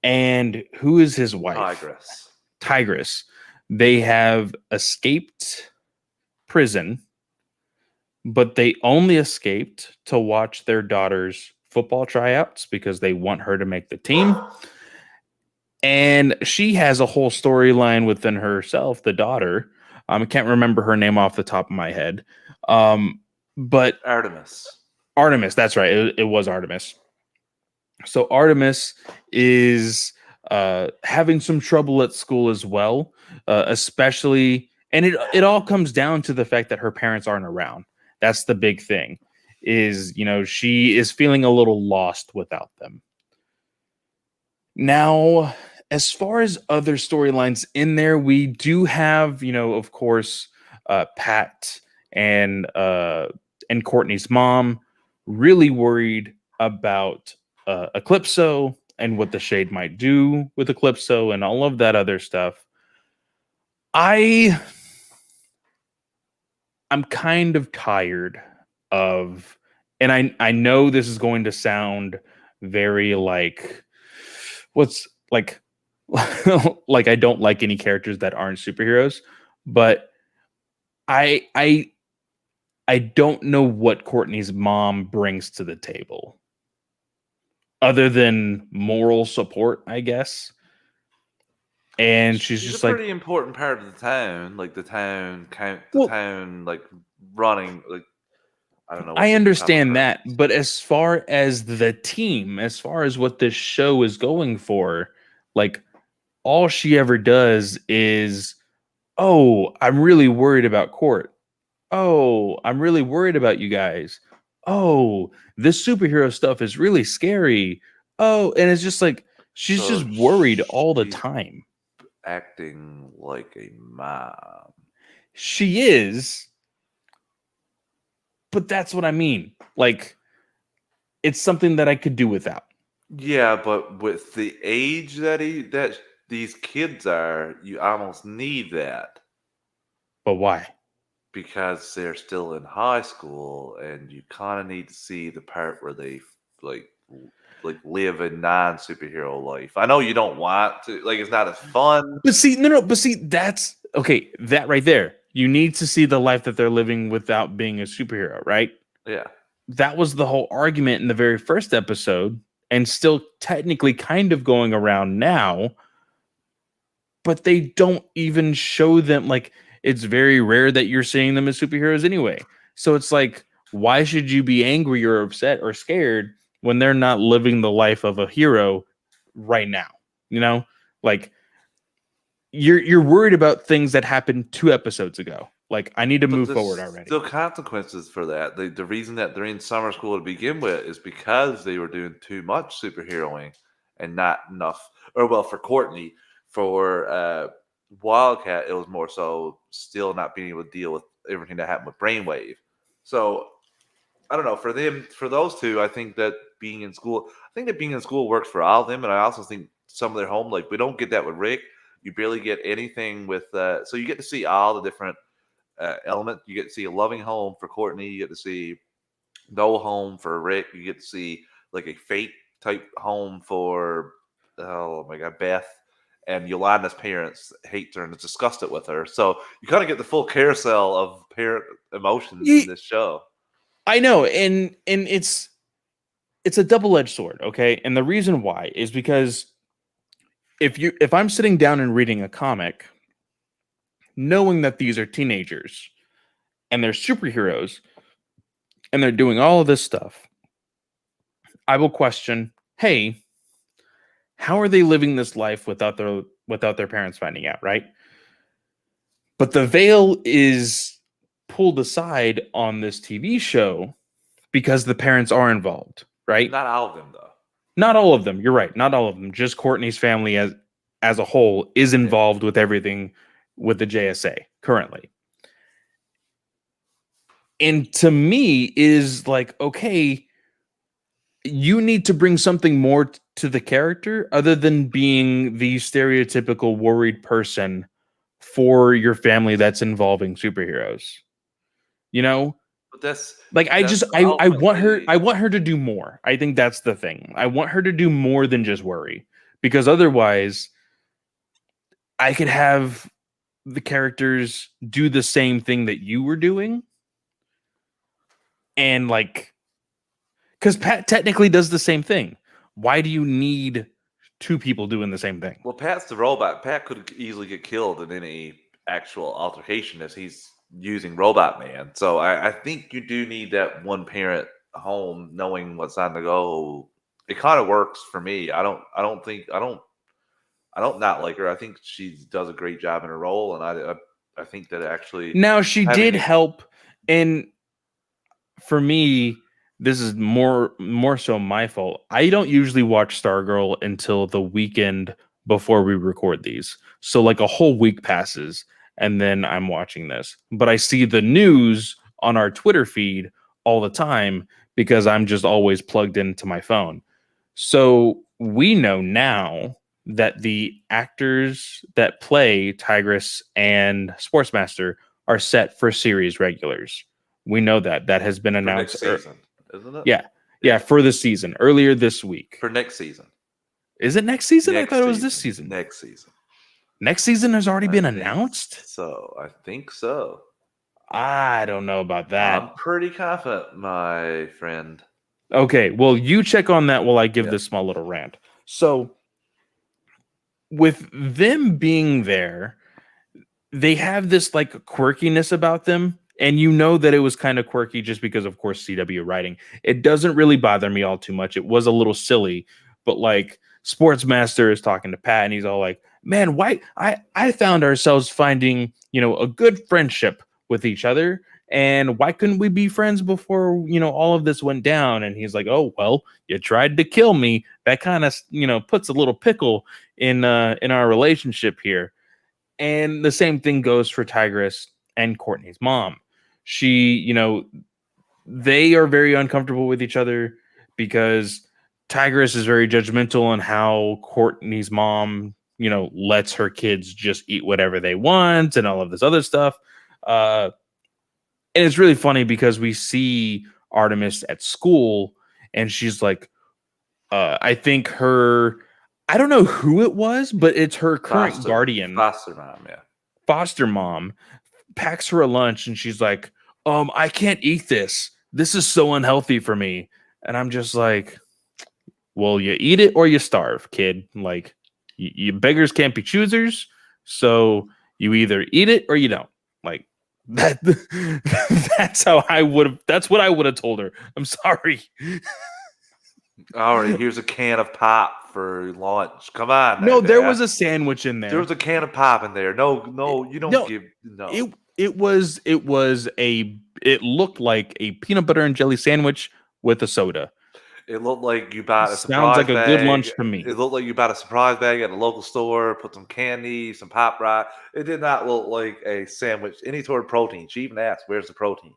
and who is his wife? Tigress. They have escaped prison, but they only escaped to watch their daughter's football tryouts because they want her to make the team. And she has a whole storyline within herself, the daughter. I can't remember her name off the top of my head. But Artemis, that's right. It was Artemis. So Artemis is having some trouble at school as well, especially, and it all comes down to the fact that her parents aren't around. That's the big thing. Is she is feeling a little lost without them. Now, as far as other storylines in there, we do have of course, Pat and Courtney's mom really worried about Eclipso and what the Shade might do with Eclipso and all of that other stuff. I'm kind of tired of, and I know this is going to sound very like what's like like I don't like any characters that aren't superheroes, but I don't know what Courtney's mom brings to the table other than moral support, I guess. And she's just a like pretty important part of the town, like the town like running, like I don't know. I understand that, but as far as the team, as far as what this show is going for, like all she ever does is, oh, I'm really worried about Court. Oh, I'm really worried about you guys. Oh, this superhero stuff is really scary. Oh, and it's just like she's just worried all the time. Acting like a mom. She is, but that's what I mean. Like, it's something that I could do without. Yeah, but with the age that these kids are, you almost need that But why? because they're still in high school, and you kind of need to see the part where they like live a non-superhero life. I know you don't want to, like, it's not as fun. But see, no, but see, that's okay. That right there, you need to see the life that they're living without being a superhero, right? Yeah. That was the whole argument in the very first episode, and still technically kind of going around now. But they don't even show them. Like, it's very rare that you're seeing them as superheroes anyway. So it's like, why should you be angry or upset or scared when they're not living the life of a hero right now? You know, like, you're worried about things that happened 2 episodes ago. Like, I need to But move there's forward already. still consequences for that. The reason that they're in summer school to begin with is because they were doing too much superheroing and not enough. Or well, for Courtney, for Wildcat, it was more so still not being able to deal with everything that happened with Brainwave. So I don't know. For them, for those two, I think that being in school, I think that being in school works for all of them. And I also think some of their home, like we don't get that with Rick. You barely get anything with. So you get to see all the different element. You get to see a loving home for Courtney. You get to see no home for Rick. You get to see like a fate type home for oh my god, Beth. And Yolanda's parents hate her and is disgusted with her. So you kind of get the full carousel of parent emotions in this show. I know, and it's a double-edged sword, okay? And the reason why is because if I'm sitting down and reading a comic, knowing that these are teenagers and they're superheroes and they're doing all of this stuff, I will question, hey, how are they living this life without their parents finding out, right? But the veil is pulled aside on this TV show because the parents are involved, right? Not all of them, though. Not all of them. You're right. Not all of them. Just Courtney's family as a whole is involved with everything with the JSA currently. And to me is like, okay, you need to bring something more to the character other than being the stereotypical worried person for your family that's involving superheroes. You know? But that's like I want her to do more. I think that's the thing. I want her to do more than just worry, because otherwise I could have the characters do the same thing that you were doing, and like, because Pat technically does the same thing. Why do you need 2 people doing the same thing? Well, Pat's the robot. Pat could easily get killed in any actual altercation as he's using Robot Man. So I think you do need that one parent home knowing what's on the go. It kind of works for me. I don't not like her. I think she does a great job in her role, and I think that actually now she did help. And for me, this is more so my fault. I don't usually watch Stargirl until the weekend before we record these. So like a whole week passes and then I'm watching this. But I see the news on our Twitter feed all the time because I'm just always plugged into my phone. So we know now that the actors that play Tigress and Sportsmaster are set for series regulars. We know that has been announced. For next season, isn't it? Yeah, for the season earlier this week. For next season. Is it next season? I thought it was this season. Next season. Next season has already been announced? So I think so. I don't know about that. I'm pretty confident, my friend. Okay, well, you check on that while I give this small little rant. So, with them being there, they have this like quirkiness about them. And you know that it was kind of quirky just because, of course, CW writing. It doesn't really bother me all too much. It was a little silly, but like Sportsmaster is talking to Pat and he's all like, man, why I found ourselves finding, a good friendship with each other. And why couldn't we be friends before, all of this went down? And he's like, oh, well, you tried to kill me. That kind of, puts a little pickle in our relationship here. And the same thing goes for Tigress and Courtney's mom. She, they are very uncomfortable with each other because Tigress is very judgmental on how Courtney's mom, lets her kids just eat whatever they want and all of this other stuff. And it's really funny because we see Artemis at school and she's like, I think I don't know who it was, but it's her current guardian. Foster mom, yeah. Foster mom packs her a lunch and she's like, I can't eat this. This is so unhealthy for me. And I'm just like, well, you eat it or you starve, kid. Like, you beggars can't be choosers. So you either eat it or you don't. Like, that. That's what I would have told her. I'm sorry. All right, here's a can of pop for lunch. Come on. No, there was a sandwich in there. There was a can of pop in there. No, you don't give. No. It looked like a peanut butter and jelly sandwich with a soda. It looked like you bought a surprise Sounds like bag. A good lunch to me. It looked like you bought a surprise bag at a local store, put some candy, some Pop Rock. It did not look like a sandwich, any sort of protein. She even asked, where's the protein?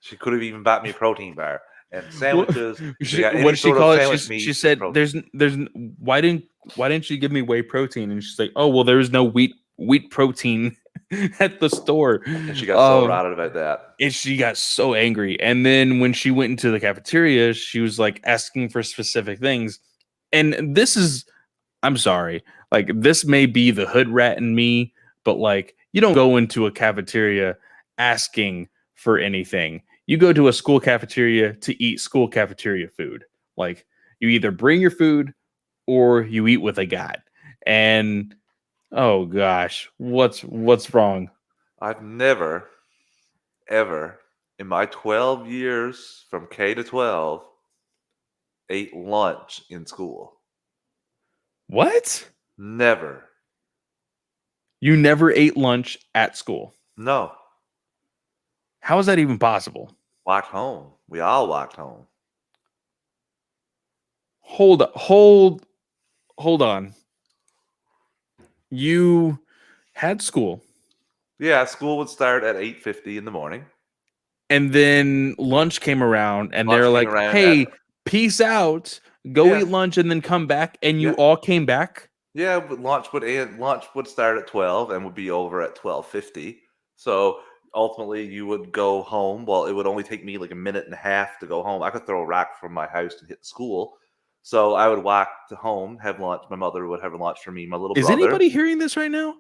She could have even bought me a protein bar. And sandwiches, what did she call it? She said, "There's why didn't you give me whey protein?" And she's like, "Oh, well, there is no wheat protein at the store." And she got so routed about that. And she got so angry. And then when she went into the cafeteria, she was like asking for specific things. And I'm sorry, like this may be the hood rat in me, but like you don't go into a cafeteria asking for anything. You go to a school cafeteria to eat school cafeteria food. Like you either bring your food or you eat what they got. And oh gosh, what's wrong? I've never, ever in my 12 years from K to 12 ate lunch in school. What? Never. You never ate lunch at school? No. How is that even possible? Walked home. We all walked home. Hold on. You had school. Yeah, school would start at 8:50 in the morning. And then lunch came around and they're like, hey, peace out. Go eat lunch and then come back. And you all came back? Yeah, but lunch would start at 12 and would be over at 12:50. So ultimately you would go home. Well, it would only take me like a minute and a half to go home. I could throw a rock from my house and hit the school. So I would walk to home, have lunch. My mother would have lunch for me, my little brother. Is anybody hearing this right now?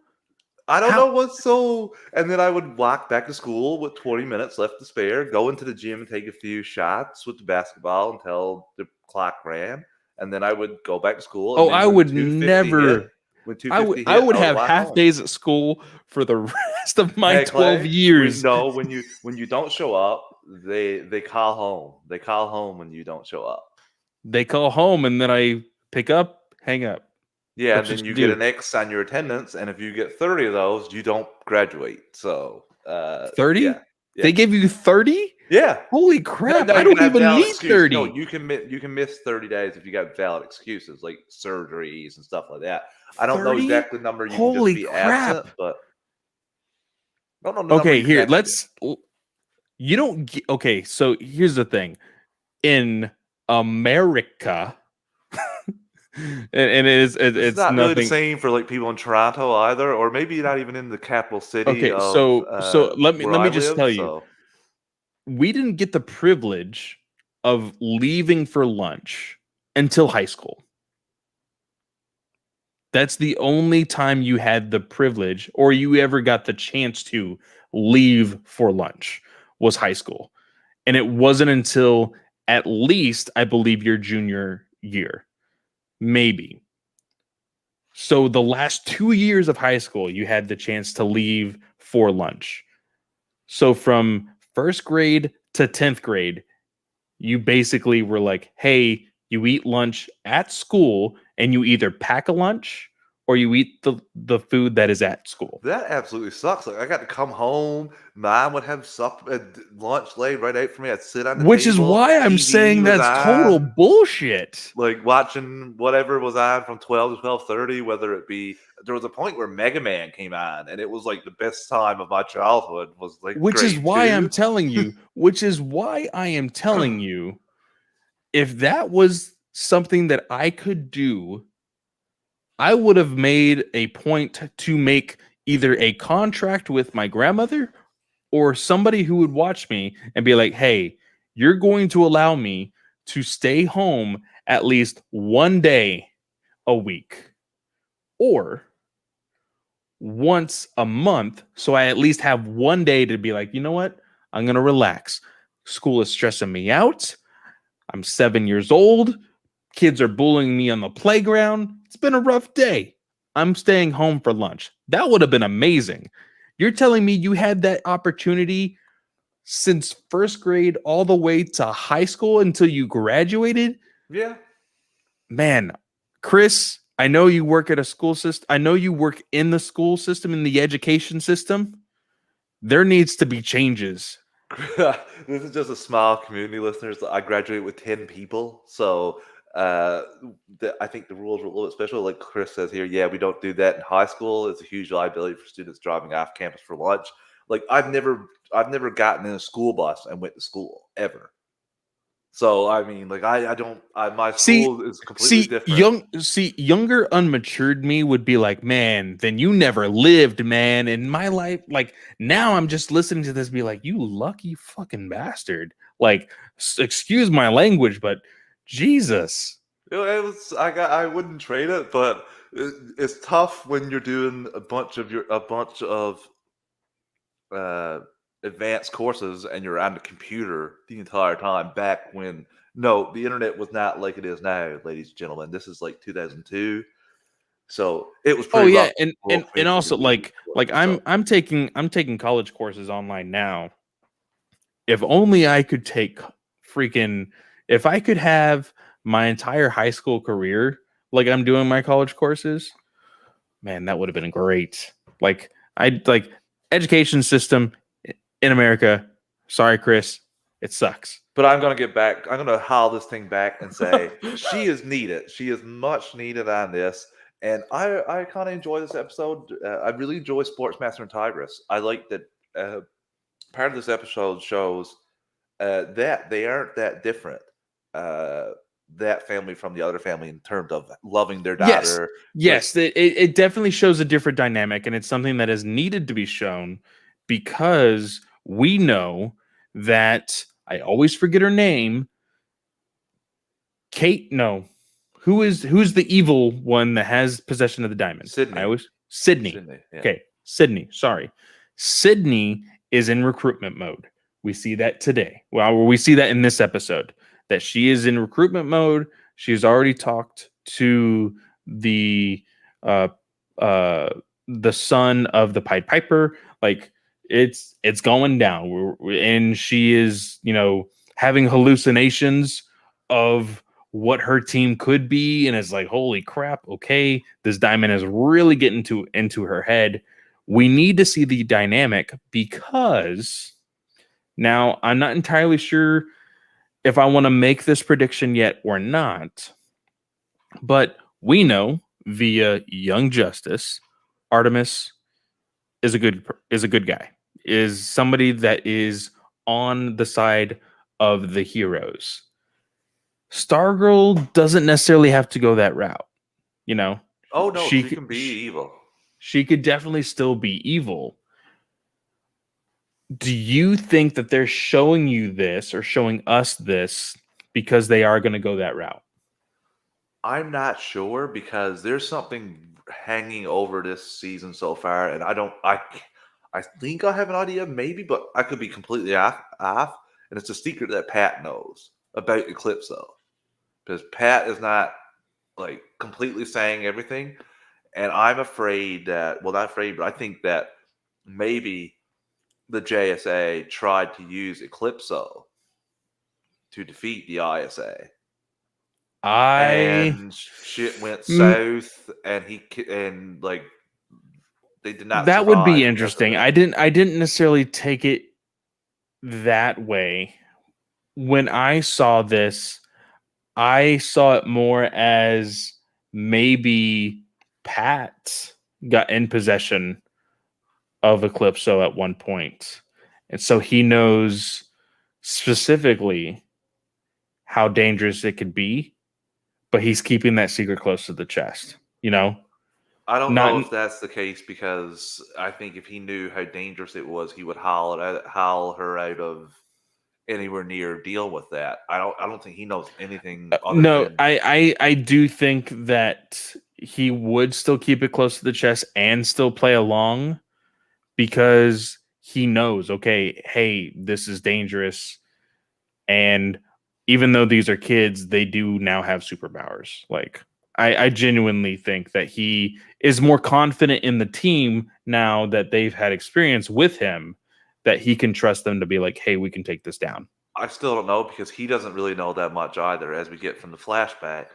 I don't know what's so. And then I would walk back to school with 20 minutes left to spare, go into the gym and take a few shots with the basketball until the clock ran. And then I would go back to school. Oh, I would never. I would have half days at school for the rest of my 12 years. No, when you don't show up, they call home. They call home when you don't show up. They call home and then I pick up, hang up. Yeah, and then you get an X on your attendance, and if you get 30 of those, you don't graduate. So 30? Yeah. They give you 30? Yeah. Holy crap! I don't even need 30. No, you can miss 30 days if you got valid excuses like surgeries and stuff like that. I don't know exactly the number you can just be absent, but I don't know. Okay, here you don't get, okay, so here's the thing. In America, and it's not nothing. Really the same for like people in Toronto either, or maybe not even in the capital city. Okay, so let me just tell you, we didn't get the privilege of leaving for lunch until high school. That's the only time you had the privilege, or you ever got the chance to leave for lunch, was high school, and it wasn't until at least, I believe, your junior year. Maybe. So the last 2 years of high school, you had the chance to leave for lunch. So from first grade to 10th grade, you basically were like, hey, you eat lunch at school and you either pack a lunch or you eat the food that is at school. That absolutely sucks. Like I got to come home, mom would have lunch laid right out for me. I'd sit on the Which is table, why I'm TV saying was that's total on, bullshit. like watching whatever was on from 12 to 12:30, whether it be there was a point where Mega Man came on and it was like the best time of my childhood was like Which is grade why I'm 2. telling you, which is why I am telling you, if that was something that I could do, I would have made a point to make either a contract with my grandmother or somebody who would watch me and be like, hey, you're going to allow me to stay home at least one day a week or once a month. So I at least have one day to be like, you know what? I'm going to relax. School is stressing me out. I'm 7 years old. Kids are bullying me on the playground. It's been a rough day. I'm staying home for lunch. That would have been amazing. You're telling me you had that opportunity since first grade all the way to high school until you graduated? Yeah. Man, Chris, I know you work at a school system. I know you work in the school system, in the education system. There needs to be changes. This is just a small community, listeners. I graduated with 10 people, so I think the rules were a little bit special. Like Chris says here, yeah, we don't do that in high school. It's a huge liability for students driving off campus for lunch. Like I've never gotten in a school bus and went to school ever. So I mean, like my school is completely different. Younger unmatured me would be like, man, then you never lived, man. In my life, like now I'm just listening to this, be like, you lucky fucking bastard. Like, excuse my language, but Jesus. I wouldn't trade it, but it's tough when you're doing a bunch of advanced courses and you're on the computer the entire time back when the internet was not like it is now, ladies and gentlemen. This is like 2002, so it was Oh pretty rough yeah, and for and me and to also do these like courses, so. I'm taking college courses online now. If only I could take freaking if I could have my entire high school career like I'm doing my college courses, man, that would have been great. Like like education system in America. Sorry, Chris, it sucks. But I'm gonna get back. I'm gonna haul this thing back and say she is needed. She is much needed on this, and I kind of enjoy this episode. I really enjoy Sportsmaster and Tigress. I like that part of this episode shows that they aren't that different. That family from the other family in terms of loving their Yes, daughter. yes, it definitely shows a different dynamic, and it's something that is needed to be shown because we know that I always forget her name. Kate, no, who's the evil one that has possession of the diamond? Sydney. Sydney. Yeah. Okay, Sydney. Sorry, Sydney is in recruitment mode. We see that today. Well, we see that in this episode that she is in recruitment mode. She's already talked to the uh the son of the Pied Piper. Like it's going down. And she is, having hallucinations of what her team could be, and it's like, holy crap, okay, this diamond is really getting into her head. We need to see the dynamic because now I'm not entirely sure if I want to make this prediction yet or not, but we know via Young Justice, Artemis is a good guy, is somebody that is on the side of the heroes. Stargirl doesn't necessarily have to go that route, Oh no, she can be evil. She could definitely still be evil. Do you think that they're showing you this or showing us this because they are going to go that route? I'm not sure because there's something hanging over this season so far, and I think I have an idea, maybe, but I could be completely off. And it's a secret that Pat knows about Eclipso, because Pat is not like completely saying everything, and I'm afraid that, well, not afraid, but I think that maybe the JSA tried to use Eclipso to defeat the ISA. and shit went Mm, south, and like they did not that would be survive because of interesting. it. I didn't necessarily take it that way. When I saw this, I saw it more as maybe Pat got in possession of Eclipso at one point. And so he knows specifically how dangerous it could be, but he's keeping that secret close to the chest, you know? I don't Not know if that's the case, because I think if he knew how dangerous it was, he would howl her out of anywhere near deal with that. I don't think he knows anything other no, than I do think that he would still keep it close to the chest and still play along because he knows, okay, hey, this is dangerous. And even though these are kids, they do now have superpowers. Like, I genuinely think that he is more confident in the team now that they've had experience with him, that he can trust them to be like, hey, we can take this down. I still don't know, because he doesn't really know that much either. As we get from the flashback,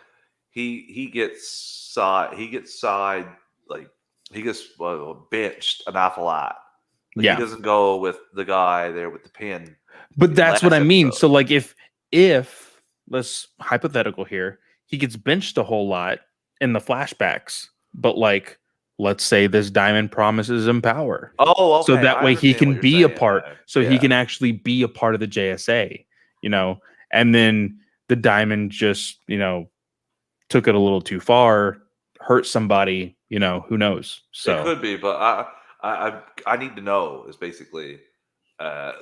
he gets side like he gets benched an awful lot. Like, he Yeah. doesn't go with the guy there with the pin But in the that's what last I mean. episode. So like if let's hypothetical here, he gets benched a whole lot in the flashbacks, but like let's say this diamond promises him power. Oh, So okay. that I way he understand what can you're be a saying part, now. so he Yeah. can actually be a part of the JSA, you know, and then the diamond just, took it a little too far, hurt somebody, who knows? It So could be, but I need to know is basically uh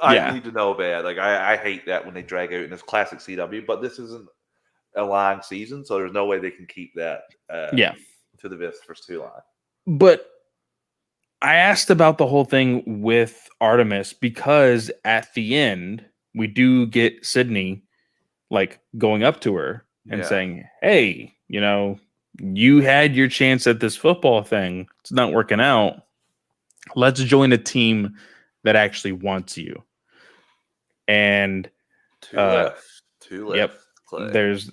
I yeah, need to know bad. Like, I hate that when they drag out, and it's classic CW, but this isn't a long season, so there's no way they can keep that yeah. to the best for too long. But I asked about the whole thing with Artemis because at the end we do get Sydney like going up to her and Yeah. saying, "Hey, you had your chance at this football thing. It's not working out. Let's join a team that actually wants you." And Two uh left. Two left, yep, Clay. there's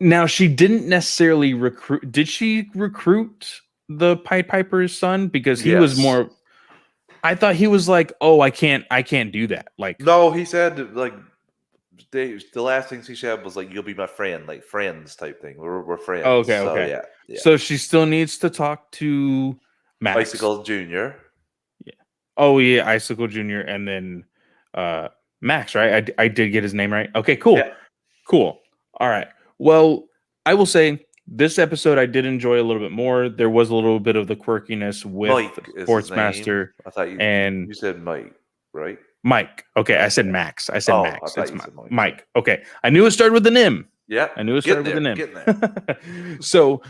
now she didn't necessarily recruit. Did she recruit the Pied Piper's son? Because he was Yes. more, I thought he was like, "Oh, I can't do that." Like, No, he said, like, the last things he said was like, "You'll be my friend," like friends type thing. We're oh, friends. okay, So okay. yeah, yeah. So she still needs to talk to Max. Icicle Junior. Yeah. Oh yeah, Icicle Junior, and then uh Max, right? I did get his name right. Okay, Yeah. cool. Cool. All right. Well, I will say this episode I did enjoy a little bit more. There was a little bit of the quirkiness with Mike is his name. Sportsmaster I thought and you said Mike, right? Mike. Okay, I Mike. said Yeah. Max. I said Oh, I Max. thought It's you said Mike. Mike. Okay. I knew it started with an M. Yeah. I knew it Getting started with an there. M. Getting there. So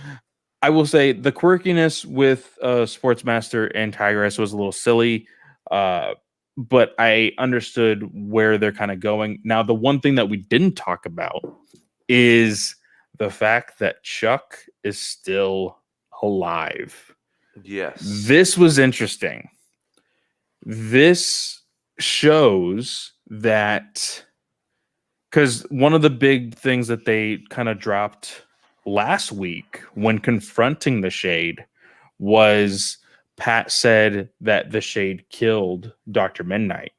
I will say the quirkiness with Sportsmaster and Tigress was a little silly, but I understood where they're kind of going. Now, the one thing that we didn't talk about is the fact that Chuck is still alive. Yes. This was interesting. This shows that, because one of the big things that they kind of dropped last week when confronting the Shade was Pat said that the Shade killed Dr. Midnight.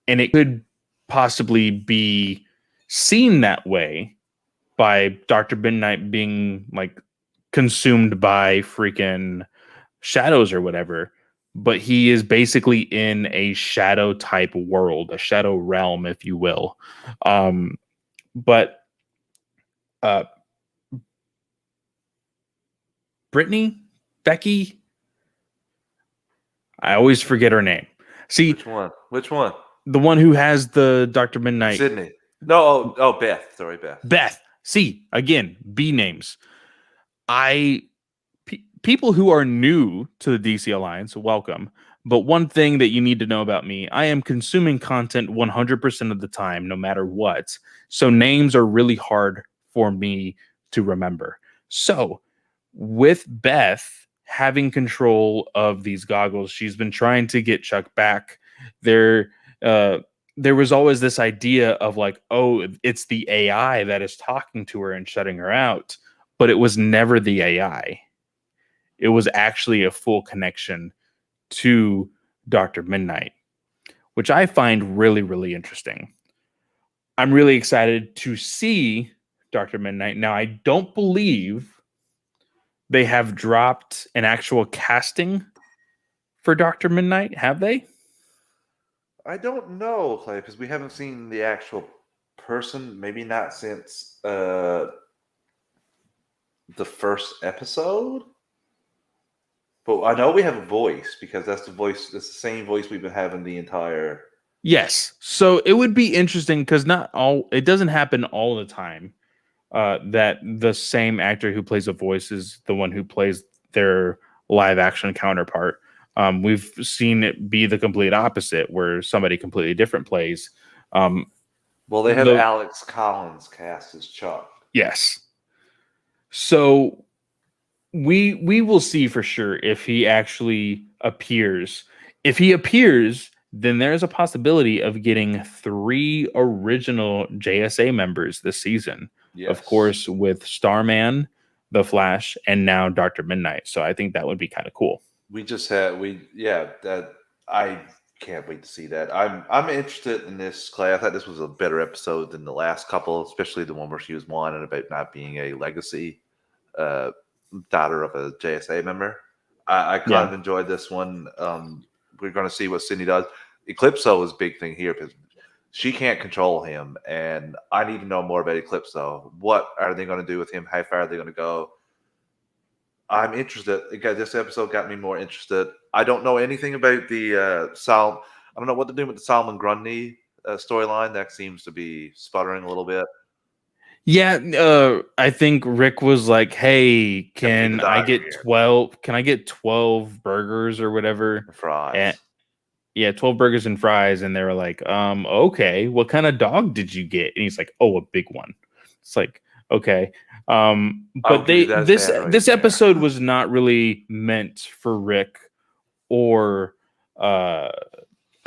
And it could possibly be seen that way by Dr. Midnight being like consumed by freaking shadows or whatever. But he is basically in a shadow type world, a shadow realm, if you will. But uh, Brittany, Becky, I always forget her name. See, Which one? Which one? the one who has the Dr. Midnight. Sydney. No. Oh, Beth. Sorry, Beth. Beth. See, again, B names. People who are new to the DC Alliance, welcome. But one thing that you need to know about me, I am consuming content 100% of the time, no matter what. So names are really hard for me to remember. So with Beth having control of these goggles, she's been trying to get Chuck back. They're there was always this idea of like, oh, it's the AI that is talking to her and shutting her out, but it was never the AI. It was actually a full connection to Dr. Midnight, which I find really, really interesting. I'm really excited to see Dr. Midnight. Now, I don't believe they have dropped an actual casting for Dr. Midnight, have they? I don't know, Clay, because we haven't seen the actual person. Maybe not since the first episode. But I know we have a voice because that's the voice. It's the same voice we've been having the entire. Yes. So it would be interesting because it doesn't happen all the time that the same actor who plays a voice is the one who plays their live action counterpart. We've seen it be the complete opposite, where somebody completely different plays. Well, they have Alex Collins cast as Chuck. Yes. So we will see for sure if he actually appears. If he appears, then there's a possibility of getting 3 original JSA members this season. Yes. Of course, with Starman, The Flash, and now Dr. Midnight. So I think that would be kind of cool. That I can't wait to see that. I'm interested in this, Clay. I thought this was a better episode than the last couple, especially the one where she was whining about not being a legacy daughter of a JSA member. I kind of enjoyed this one. We're going to see what Sydney does. Eclipso is a big thing here because she can't control him, and I need to know more about Eclipso. What are they going to do with him? How far are they going to go? I'm interested. This episode got me more interested. I don't know anything about the I don't know what they're doing with the Solomon Grundy storyline. That seems to be sputtering a little bit. Yeah, I think Rick was like, "Hey, can I get 12? Can I get 12 burgers or whatever? Fries." 12 burgers and fries. And they were like, okay, what kind of dog did you get? And he's like, oh, a big one. It's like, okay. But this episode was not really meant for Rick or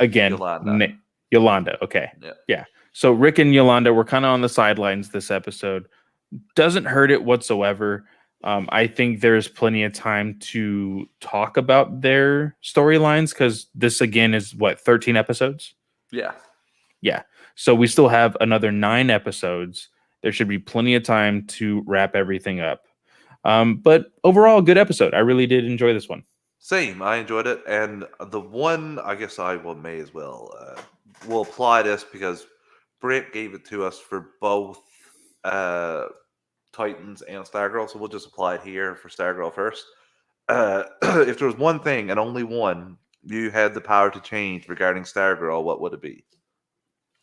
again Yolanda. Okay. Yeah. So Rick and Yolanda were kind of on the sidelines this episode. Doesn't hurt it whatsoever. I think there's plenty of time to talk about their storylines because this again is 13 episodes. Yeah. So we still have another 9 episodes. There should be plenty of time to wrap everything up. But overall, good episode. I really did enjoy this one. Same. I enjoyed it. And the one, I guess may as well. We'll apply this because Britt gave it to us for both Titans and Stargirl. So we'll just apply it here for Stargirl first. If there was one thing and only one you had the power to change regarding Stargirl, what would it be?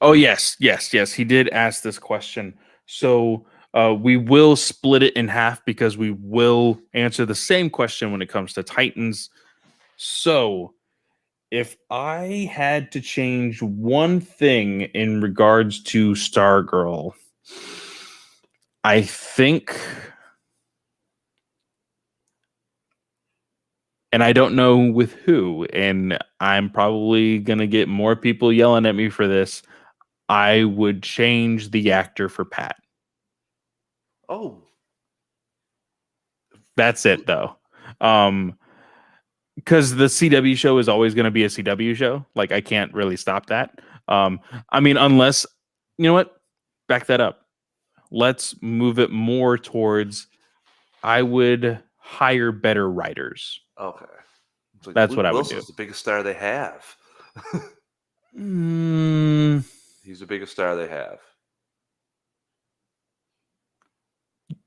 Oh, yes. He did ask this question. So we will split it in half because we will answer the same question when it comes to Titans. So if I had to change one thing in regards to Stargirl, I think, and I don't know with who, and I'm probably going to get more people yelling at me for this, I would change the actor for Pat. Oh. That's it, though. Because the CW show is always going to be a CW show. Like, I can't really stop that. I mean, unless, you know what? Back that up. Let's move it more towards I would hire better writers. Okay. Like that's Luke what I would do. He's the biggest star they have. He's the biggest star they have.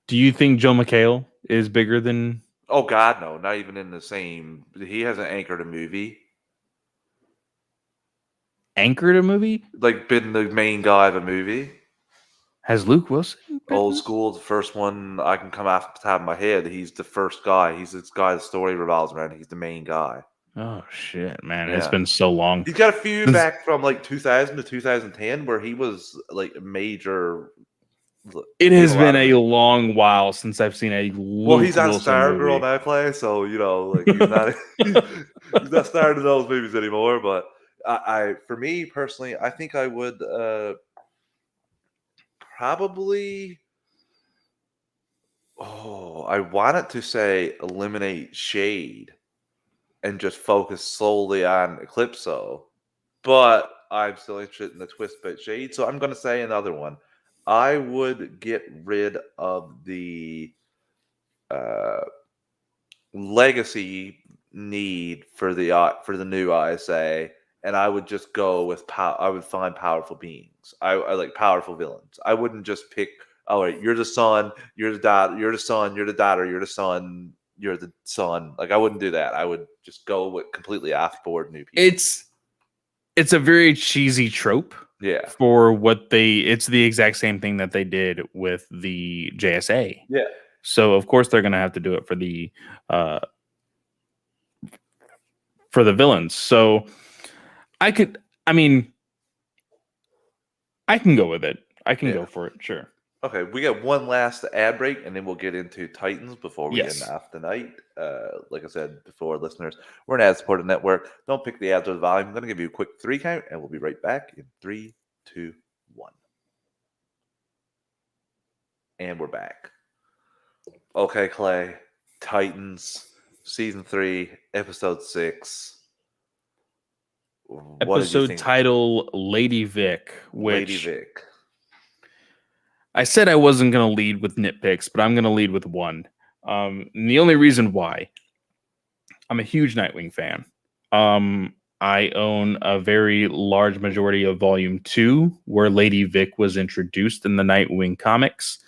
Do you think Joe McHale is bigger than... Oh, God, no. Not even in the same... He hasn't anchored a movie. Anchored a movie? Like, been the main guy of a movie. Has Luke Wilson? Old school, the first one I can come off the top of my head. He's the first guy. He's this guy the story revolves around. He's the main guy. Oh, shit, man. Yeah. It's been so long. He's got a few back from, like, 2000 to 2010 where he was, like, a major... It has been a long while since I've seen a Luke he's on Wilson Stargirl movie. now, Clay, so, you know, like, he's not starring in those movies anymore, but I for me personally, I think I would probably. Oh, I wanted to say eliminate Shade and just focus solely on Eclipso, but I'm still interested in the twist but Shade, so I'm going to say another one. I would get rid of the uh, legacy need for the new ISA, and I would just go with I would find powerful beings. I like powerful villains. I wouldn't just pick. All right, you're the son, you're the daughter, you're the son, you're the daughter, you're the son, you're the son. Like I wouldn't do that. I would just go with completely off board new people. It's a very cheesy trope. Yeah. For what it's the exact same thing that they did with the JSA. Yeah. So of course they're gonna have to do it for the villains. So I can go with it. I can go for it. Sure. Okay, we got one last ad break, and then we'll get into Titans before we end off tonight. Like I said before, listeners, we're an ad-supported network. Don't pick the ads or the volume. I'm going to give you a quick 3 count, and we'll be right back in 3, 2, 1. And we're back. Okay, Clay. Titans, Season 3, Episode 6. Episode title, Lady Vic, which... Lady Vic. I said I wasn't going to lead with nitpicks, but I'm going to lead with one. And the only reason why, I'm a huge Nightwing fan. I own a very large majority of Volume 2, where Lady Vic was introduced in the Nightwing comics.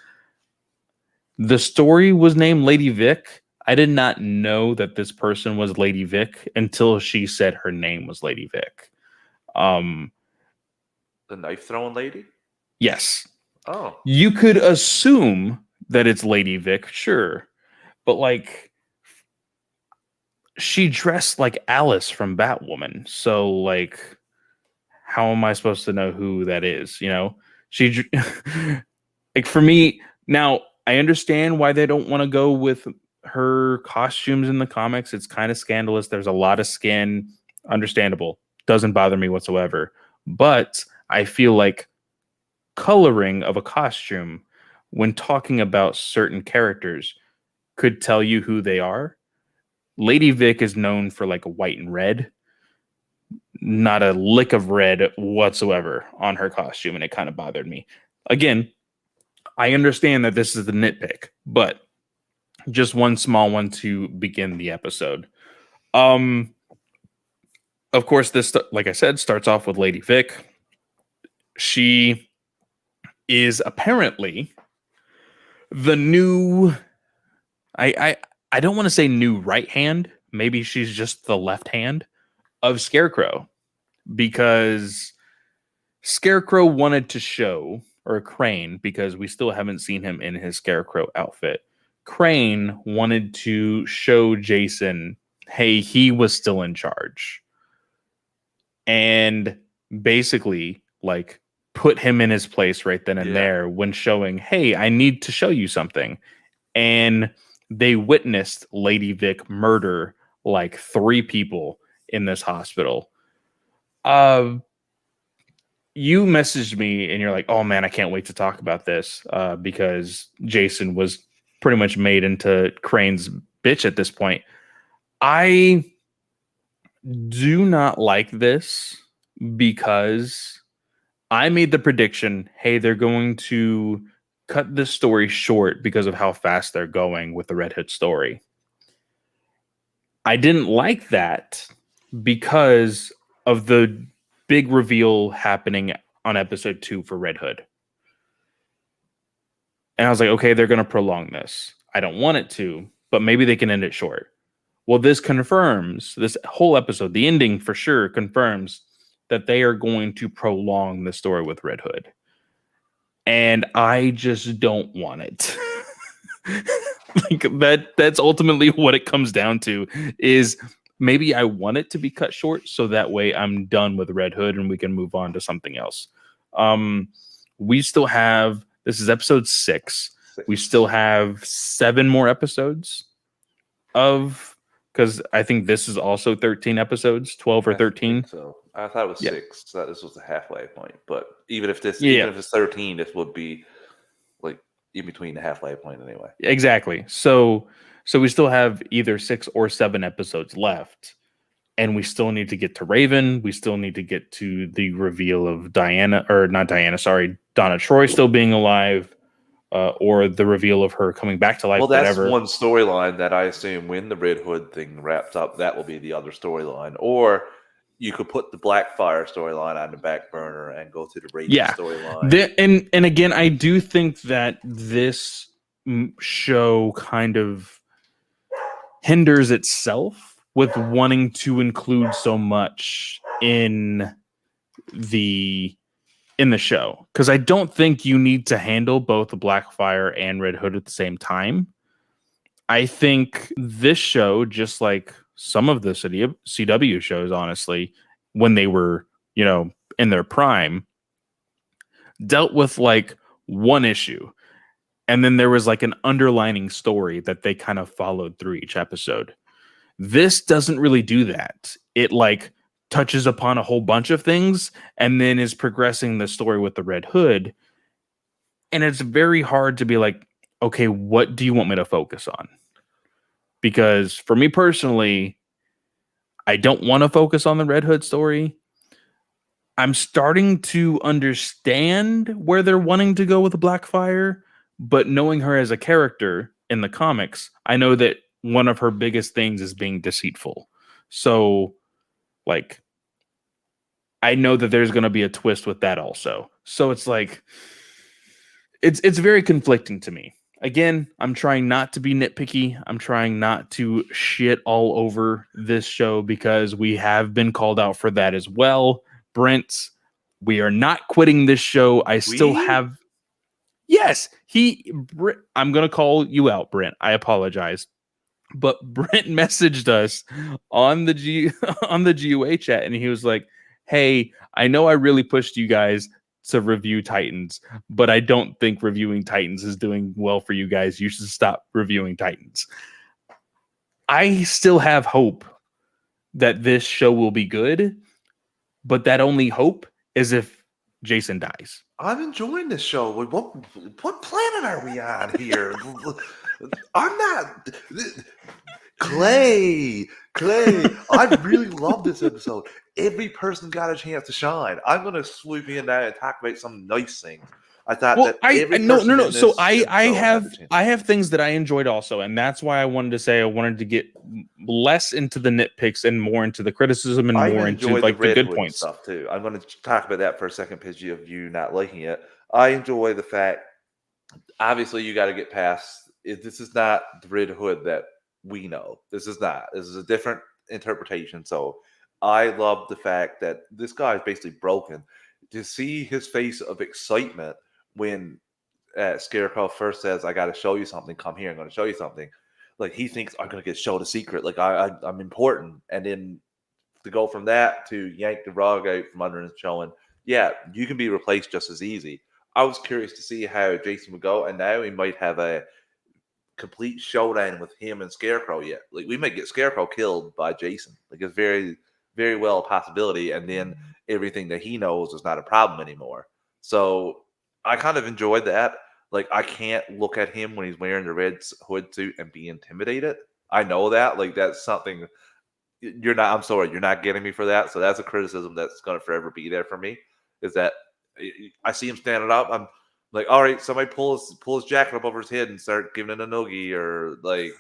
The story was named Lady Vic. I did not know that this person was Lady Vic until she said her name was Lady Vic. The knife-throwing lady? Yes. Oh. You could assume that it's Lady Vic, sure. But like she dressed like Alice from Batwoman. So like how am I supposed to know who that is, you know? She like for me, now I understand why they don't want to go with her costumes in the comics. It's kind of scandalous. There's a lot of skin, understandable. Doesn't bother me whatsoever. But I feel like coloring of a costume when talking about certain characters could tell you who they are. Lady Vic is known for like a white and red, not a lick of red whatsoever on her costume, and it kind of bothered me. Again, I understand that this is the nitpick, but just one small one to begin the episode. Of course, this, like I said, starts off with Lady Vic. She is apparently the new I don't want to say new right hand. Maybe she's just the left hand of Scarecrow, because Scarecrow wanted to show, or Crane, because we still haven't seen him in his Scarecrow outfit. Crane wanted to show Jason, hey, he was still in charge. And basically, like, put him in his place right then and there when showing, hey, I need to show you something. And they witnessed Lady Vic murder like 3 people in this hospital. You messaged me and you're like, oh man, I can't wait to talk about this, because Jason was pretty much made into Crane's bitch at this point. I do not like this because I made the prediction, hey, they're going to cut this story short because of how fast they're going with the Red Hood story. I didn't like that because of the big reveal happening on episode 2 for Red Hood. And I was like, okay, they're going to prolong this. I don't want it to, but maybe they can end it short. Well, this confirms, this whole episode, the ending for sure confirms that they are going to prolong the story with Red Hood. And I just don't want it. Like that's ultimately what it comes down to, is maybe I want it to be cut short so that way I'm done with Red Hood and we can move on to something else. We still have, this is episode 6. We still have 7 more episodes of, because I think this is also 13 episodes, 12 or 13. So I thought it was Yeah. 6. So this was the halfway point. But even if Yeah. it's 13, this would be like in between the halfway point anyway. Exactly. So we still have either 6 or 7 episodes left, and we still need to get to Raven. We still need to get to the reveal of Donna Troy still being alive, or the reveal of her coming back to life. Well, that's whatever. one storyline that I assume when the Red Hood thing wraps up, that will be the other storyline. Or you could put the Blackfire storyline on the back burner and go to the Raven storyline. And again, I do think that this show kind of hinders itself with wanting to include so much in the show, because I don't think you need to handle both the Blackfire and Red Hood at the same time. I think this show, just like some of the CW shows, honestly, when they were, in their prime, dealt with like one issue. And then there was like an underlining story that they kind of followed through each episode. This doesn't really do that. It like touches upon a whole bunch of things and then is progressing the story with the Red Hood. And it's very hard to be like, okay, what do you want me to focus on? Because for me personally, I don't want to focus on the Red Hood story. I'm starting to understand where they're wanting to go with the Blackfire, but knowing her as a character in the comics, I know that one of her biggest things is being deceitful. So, like, I know that there's going to be a twist with that also. So it's like, it's very conflicting to me. Again, I'm trying not to be nitpicky. I'm trying not to shit all over this show because we have been called out for that as well. Brent, we are not quitting this show. I still have... Yes, I'm going to call you out, Brent. I apologize. But Brent messaged us on the on the GUA chat, and he was like, hey, I know I really pushed you guys to review Titans, but I don't think reviewing Titans is doing well for you guys. You should stop reviewing Titans. I still have hope that this show will be good, but that only hope is if Jason dies. I'm enjoying this show. What planet are we on here? I'm not... Clay, I really love this episode. Every person got a chance to shine. I'm going to swoop in there and talk about some nice things. I thought no. So I have things that I enjoyed also, and that's why I wanted to say I wanted to get less into the nitpicks and more into the criticism and more into like the good points stuff too. I'm going to talk about that for a second because of you not liking it. I enjoy the fact, obviously, you got to get past. This is not the Red Hood that we know. This is not. This is a different interpretation. So I love the fact that this guy is basically broken. To see his face of excitement when Scarecrow first says, I got to show you something. Come here. I'm going to show you something. Like, he thinks I'm going to get showed a secret. Like, I'm important. And then to go from that to yank the rug out from under his showing, yeah, you can be replaced just as easy. I was curious to see how Jason would go. And now he might have a complete showdown with him and Scarecrow yet. Like, we might get Scarecrow killed by Jason. Like, it's very, very well a possibility. And then everything that he knows is not a problem anymore. So I kind of enjoyed that. Like, I can't look at him when he's wearing the red hood suit and be intimidated. I know that. Like, that's something I'm sorry, you're not getting me for that. So that's a criticism that's going to forever be there for me, is that I see him standing up. I'm like, all right, somebody pull his jacket up over his head and start giving it a noogie, or like,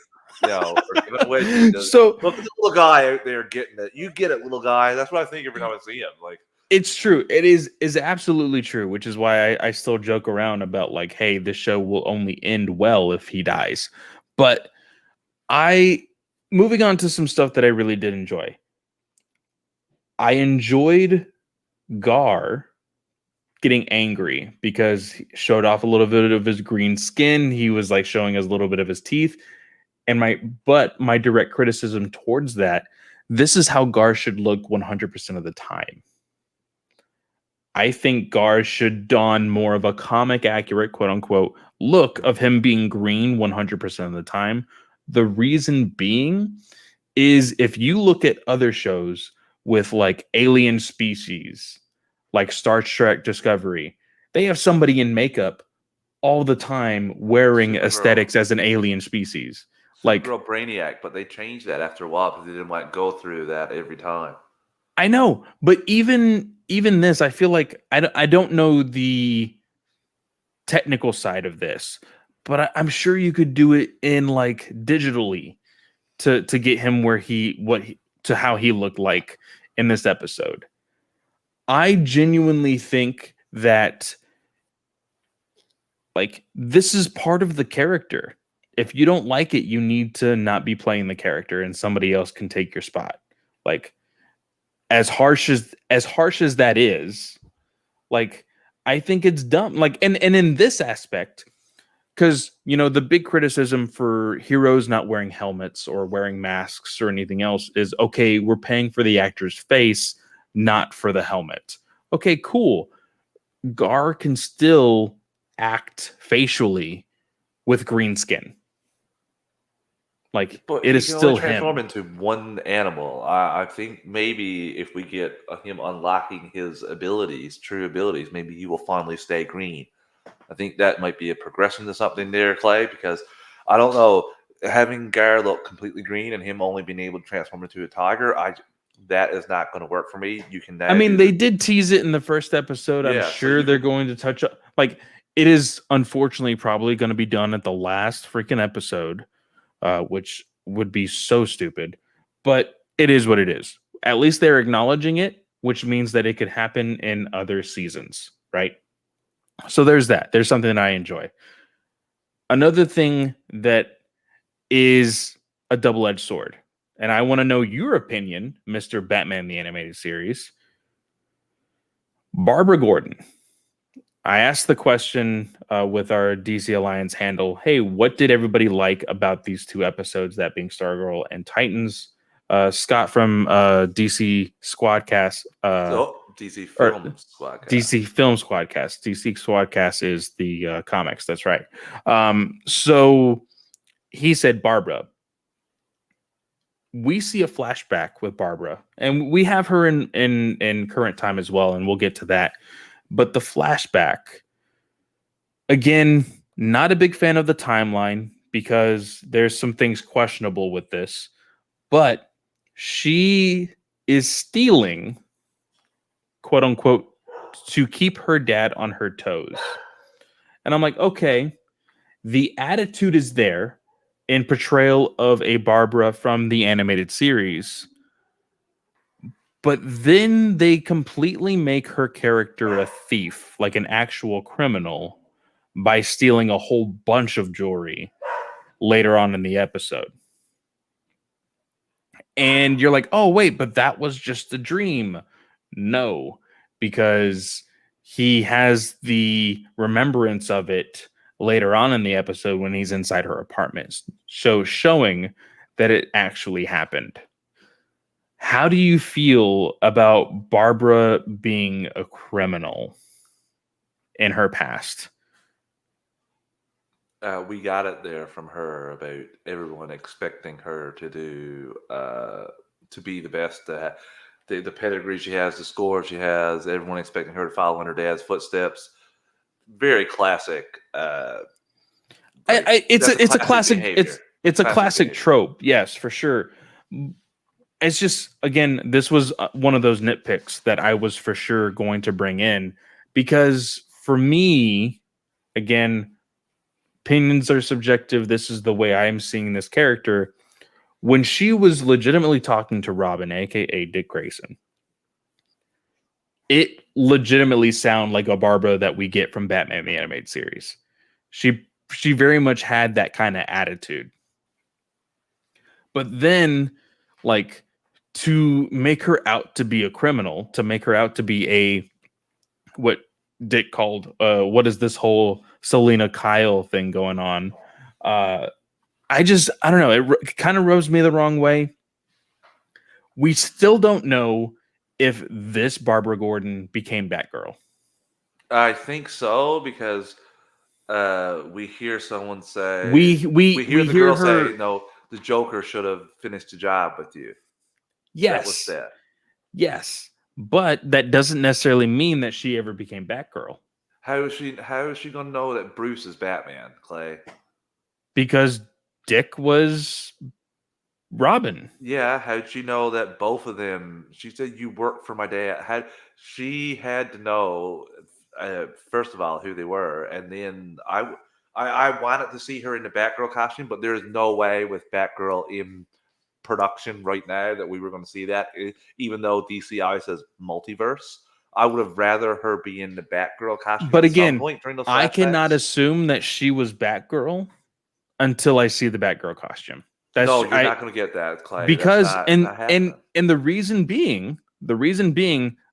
or give it away. So look at the little guy out there getting it. You get it, little guy. That's what I think every time I see him. Like, it's true. It is absolutely true, which is why I still joke around about like, hey, this show will only end well if he dies. But moving on to some stuff that I really did enjoy. I enjoyed Gar getting angry because he showed off a little bit of his green skin. He was like showing us a little bit of his teeth. And my direct criticism towards that, this is how Gar should look 100% of the time. I think Gar should don more of a comic accurate, quote unquote, look of him being green 100% of the time. The reason being is if you look at other shows with like alien species, like Star Trek Discovery. They have somebody in makeup all the time wearing Supergirl. aesthetics as an alien species. Like, Supergirl Brainiac, but they changed that after a while because they didn't want to go through that every time. I know, but even this, I feel like I don't know the technical side of this, but I'm sure you could do it in like digitally to get him where to how he looked like in this episode. I genuinely think that like this is part of the character. If you don't like it, you need to not be playing the character and somebody else can take your spot. Like as harsh as that is, like I think it's dumb. Like and in this aspect, because the big criticism for heroes not wearing helmets or wearing masks or anything else is, okay, we're paying for the actor's face, not for the helmet. Okay, cool. Gar can still act facially with green skin. Like, But it he is can still only transform him. into one animal. I think maybe if we get him unlocking his abilities, true abilities, maybe he will finally stay green. I think that might be a progression to something there, Clay, because I don't know. Having Gar look completely green and him only being able to transform into a tiger, that is not going to work for me. You can I now mean, do they the did tease it in the first episode. I'm yeah. So sure you they're can going to touch up. Like, it is unfortunately probably going to be done at the last freaking episode, which would be so stupid. But it is what it is. At least they're acknowledging it, which means that it could happen in other seasons, right? So there's that. There's something that I enjoy. Another thing that is a double-edged sword, and I want to know your opinion, Mr. Batman the Animated Series. Barbara Gordon. I asked the question with our DC Alliance handle, hey, what did everybody like about these two episodes, that being Stargirl and Titans? Scott from DC Squadcast, DC or Film Squad. DC Film Squadcast. DC Squadcast is the comics. That's right. So he said, Barbara. We see a flashback with Barbara, and we have her in current time as well, and we'll get to that. But the flashback, again, not a big fan of the timeline because there's some things questionable with this, but she is stealing, quote unquote, to keep her dad on her toes. And I'm like, okay, the attitude is there in portrayal of a Barbara from the animated series. But then they completely make her character a thief, like an actual criminal, by stealing a whole bunch of jewelry later on in the episode. And you're like, oh, wait, but that was just a dream. No, because he has the remembrance of it later on in the episode when he's inside her apartment, showing that it actually happened. How do you feel about Barbara being a criminal in her past? We got it there from her about everyone expecting her to do to be the best. The pedigree she has, the score she has, everyone expecting her to follow in her dad's footsteps. Very classic. It's a classic behavior. it's a classic behavior. trope, yes, for sure. It's just, again, this was one of those nitpicks that I was for sure going to bring in, because for me, again, opinions are subjective. This is the way I'm seeing this character. When she was legitimately talking to Robin, aka Dick Grayson, it legitimately sounded like a Barbara that we get from Batman the Animated Series. She very much had that kind of attitude. But then, like, to make her out to be a criminal, to make her out to be a, what Dick called, what is this whole Selena Kyle thing going on? I don't know. It kind of rubs me the wrong way. We still don't know if this Barbara Gordon became Batgirl. I think so, because we hear someone say We hear the hear girl her say, "No, the Joker should have finished the job with you." Yes. That was said. Yes, but that doesn't necessarily mean that she ever became Batgirl How is she gonna know that Bruce is Batman, Clay? because Dick was Robin. Yeah, how'd she know that both of them? She said you work for my dad. She had to know first of all who they were, and then I wanted to see her in the Batgirl costume, but there's no way with Batgirl in production right now that we were going to see that. Even though DCI says multiverse, I would have rather her be in the Batgirl costume But at some again, point during those I cannot flashbacks. assume that she was Batgirl until I see the Batgirl costume. No, That's you're I not going to get that, Clay. That's because not happening. and the reason being,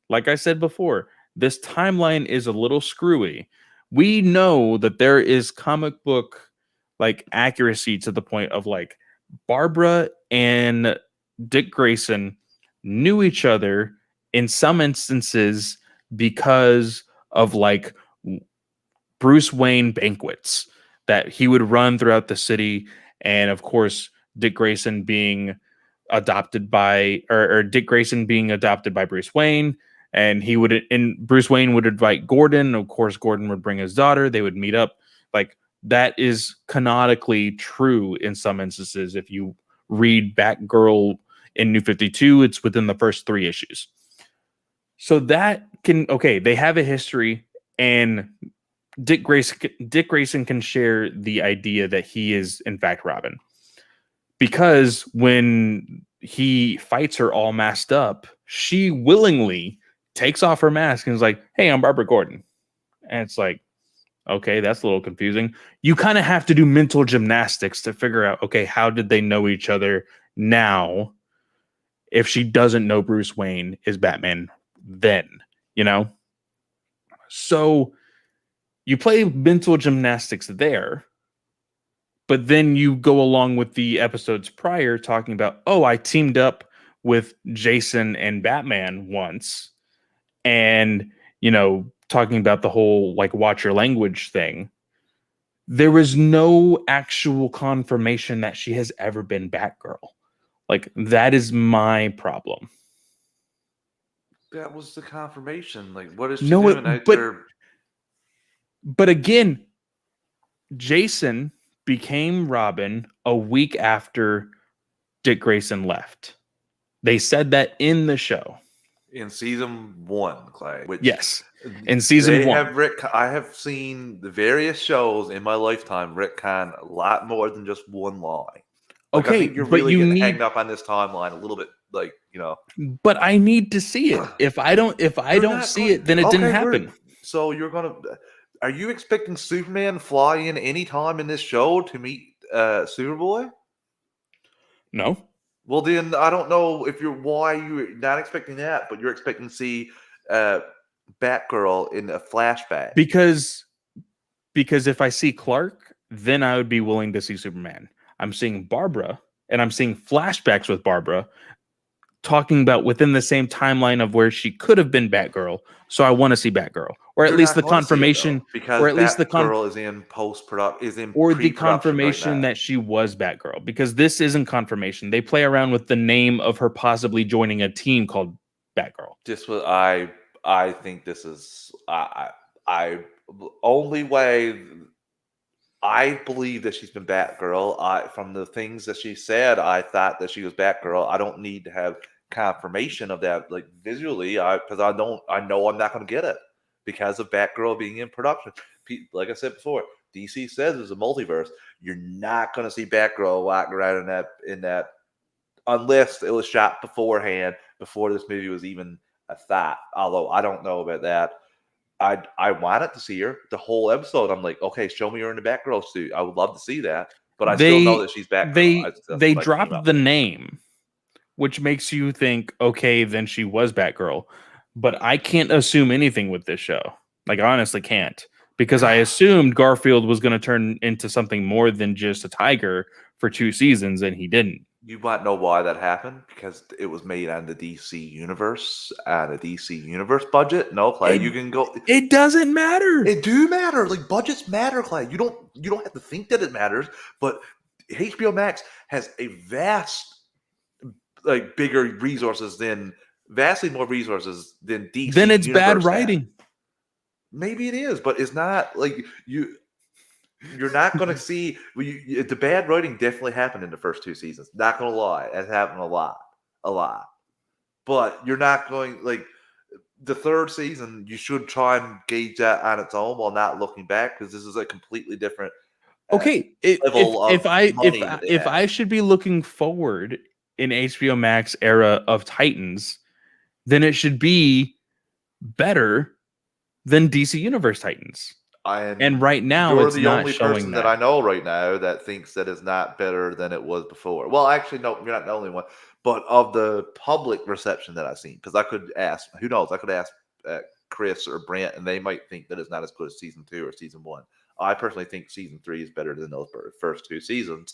like I said before, this timeline is a little screwy. We know that there is comic book like accuracy to the point of like Barbara and Dick Grayson knew each other in some instances because of like Bruce Wayne banquets that he would run throughout the city. And of course, Dick Grayson being adopted by, or Dick Grayson being adopted by Bruce Wayne. And Bruce Wayne would invite Gordon. Of course, Gordon would bring his daughter. They would meet up. Like that is canonically true in some instances. If you read Batgirl in New 52, it's within the first 3 issues. So that they have a history, and Dick Grayson can share the idea that he is in fact Robin, because when he fights her all masked up, she willingly takes off her mask and is like, "Hey, I'm Barbara Gordon," and it's like, okay, that's a little confusing. You kind of have to do mental gymnastics to figure out, okay, how did they know each other now if she doesn't know Bruce Wayne is Batman then, you know? So you play mental gymnastics there, but then you go along with the episodes prior talking about, oh, I teamed up with Jason and Batman once, and, talking about the whole like watch your language thing. There was no actual confirmation that she has ever been Batgirl. Like, that is my problem. That was the confirmation. Like, what is she No, doing out but there? but again, Jason became Robin a week after Dick Grayson left. They said that in the show. In season 1, Clay. Which Yes, in season 1. I have seen the various shows in my lifetime retcon a lot more than just one line. Like, I Okay, think you're but really you getting need, hanged up on this timeline a little bit. Like, but I need to see it. If I don't you're see not going. it, then it didn't happen. So you're gonna. Are you expecting Superman to fly in any time in this show to meet Superboy? No, Well, then I don't know if why you're not expecting that, but you're expecting to see Batgirl in a flashback. because if I see Clark, then I would be willing to see Superman. I'm seeing Barbara, and I'm seeing flashbacks with Barbara talking about within the same timeline of where she could have been Batgirl. So I want to see Batgirl, or at You're least not the going to see it, though, confirmation, because or at least the Batgirl is in post-production, is in or the pre-production right confirmation now. that she was Batgirl, because this isn't confirmation. They play around with the name of her possibly joining a team called Batgirl. This was I think this is I only way I believe that she's been Batgirl. From the things that she said, I thought that she was Batgirl. I don't need to have confirmation of that, like visually, because I know I'm not going to get it because of Batgirl being in production. Like I said before, DC says it's a multiverse. You're not going to see Batgirl walking around in that unless it was shot beforehand, before this movie was even a thought. Although I don't know about that. I wanted to see her the whole episode. I'm like, okay, show me her in the Batgirl suit. I would love to see that, but I still know that she's Batgirl. They dropped the name, which makes you think, okay, then she was Batgirl. But I can't assume anything with this show. Like, I honestly can't, because I assumed Garfield was going to turn into something more than just a tiger for 2 seasons, and he didn't. You might know why that happened, because it was made on the DC universe, on a DC universe budget. No, Clay, you can go. It doesn't matter. It do matter. Like, budgets matter, Clay. You don't have to think that it matters, but HBO Max has a vast, like, bigger resources than vastly more resources than DC. Then it's bad Universe writing. had. Maybe it is, but it's not like you're not going to see the bad writing definitely happened in the first 2 seasons. Not going to lie, it happened a lot. But you're not going like the 3rd season. You should try and gauge that on its own while not looking back, because this is a completely different Okay, level of money that they if have. I should be looking forward in HBO Max era of Titans, then it should be better than DC Universe Titans. And right now, you're it's the not only showing person that I know right now that thinks that it's not better than it was before. Well, actually, no, you're not the only one. But of the public reception that I've seen, because I could ask, who knows? I could ask Chris or Brent, and they might think that it's not as good as season 2 or season 1. I personally think season 3 is better than those first 2 seasons.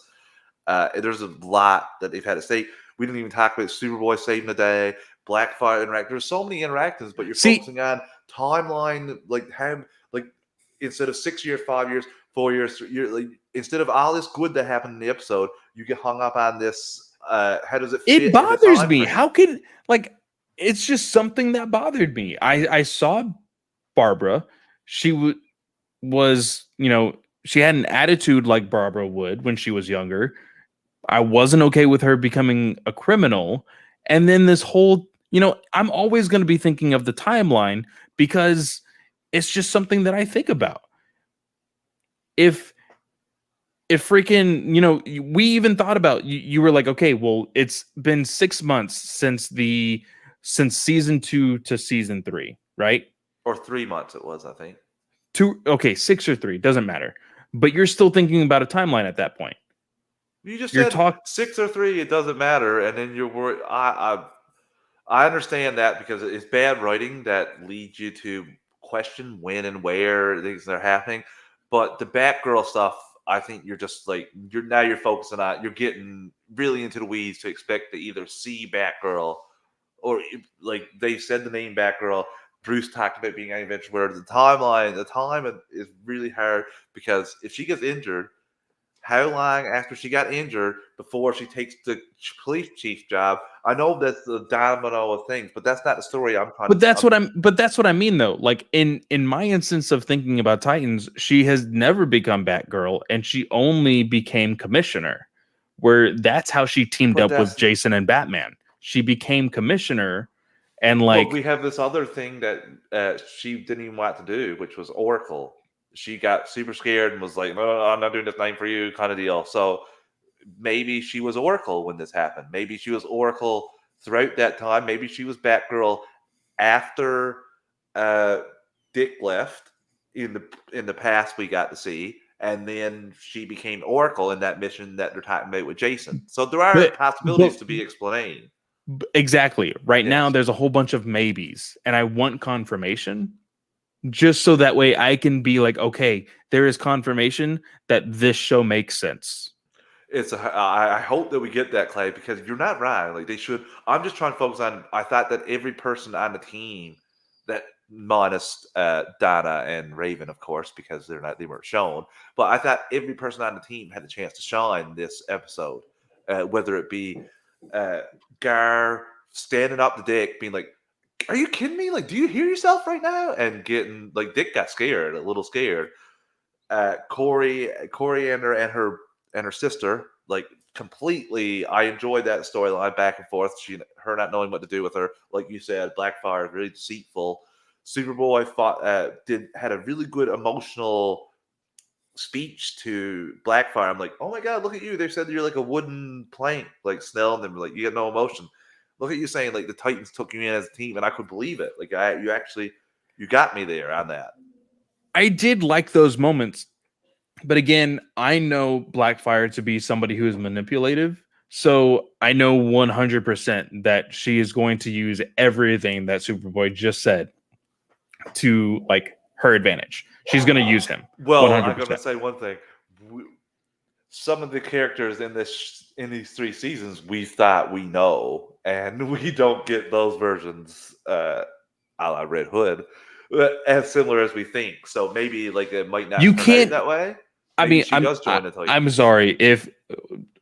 There's a lot that they've had to say. We didn't even talk about Superboy saving the day, Blackfire interact. There's so many interactions, but you're focusing on timeline, like how, like instead of 6 years, 5 years, 4 years, like instead of all this good that happened in the episode, you get hung up on this. How does it fit? It bothers me. Frame? How can it's just something that bothered me. I saw Barbara. She was, she had an attitude like Barbara would when she was younger. I wasn't okay with her becoming a criminal. And then this whole, I'm always going to be thinking of the timeline because it's just something that I think about. If freaking, we even thought about, you were like, okay, well, it's been 6 months since season 2 to season 3, right? Or 3 months it was, I think. 6 or 3, doesn't matter. But you're still thinking about a timeline at that point. You just said 6 or 3, it doesn't matter, and then you're worried. I understand that because it's bad writing that leads you to question when and where things are happening. But the Batgirl stuff, I think you're just like you're focusing on. You're getting really into the weeds to expect to either see Batgirl or like they said the name Batgirl. Bruce talked about being an adventure where the time is really hard because if she gets injured, how long after she got injured before she takes the police chief job? I know that's the domino of things, but that's not the story I'm trying. But that's what I mean though. Like in my instance of thinking about Titans, she has never become Batgirl, and she only became Commissioner. Where that's how she teamed up with Jason and Batman. She became Commissioner, and like we have this other thing that she didn't even want to do, which was Oracle. She got super scared and was like, "No, I'm not doing this name for you," kind of deal. So maybe she was Oracle when this happened. Maybe she was Oracle throughout that time. Maybe she was Batgirl after Dick left in the past we got to see, and then she became Oracle in that mission that they're talking about with Jason. So there are possibilities to be explained. Exactly. Right now, there's a whole bunch of maybes, and I want confirmation. Just so that way I can be like, okay, there is confirmation that this show makes sense. I hope that we get that, Clay, because you're not right. Like they should. I'm just trying to focus on. I thought that every person on the team, that minus Donna and Raven, of course, because they weren't shown. But I thought every person on the team had the chance to shine this episode, whether it be Gar standing up to Dick, being like, "Are you kidding me? Like, do you hear yourself right now?" And getting like Dick got scared, a little scared. Corey and her sister, like completely. I enjoyed that storyline back and forth. Her not knowing what to do with her, like you said, Blackfire really deceitful. Superboy had a really good emotional speech to Blackfire. I'm like, oh my god, look at you! They said you're like a wooden plank, like Snell, and them like you got no emotion. Look at you saying like the Titans took you in as a team, and I could believe it. Like you got me there on that. I did like those moments, but again, I know Blackfire to be somebody who is manipulative, so I know 100% that she is going to use everything that Superboy just said to like her advantage. She's going to use him. Well, 100%. I'm going to say one thing. Some of the characters in these 3 seasons we thought we know, and we don't get those versions a la Red Hood as similar as we think. So maybe like it might not turn out that way. Maybe she does join the Titans. I'm sorry. If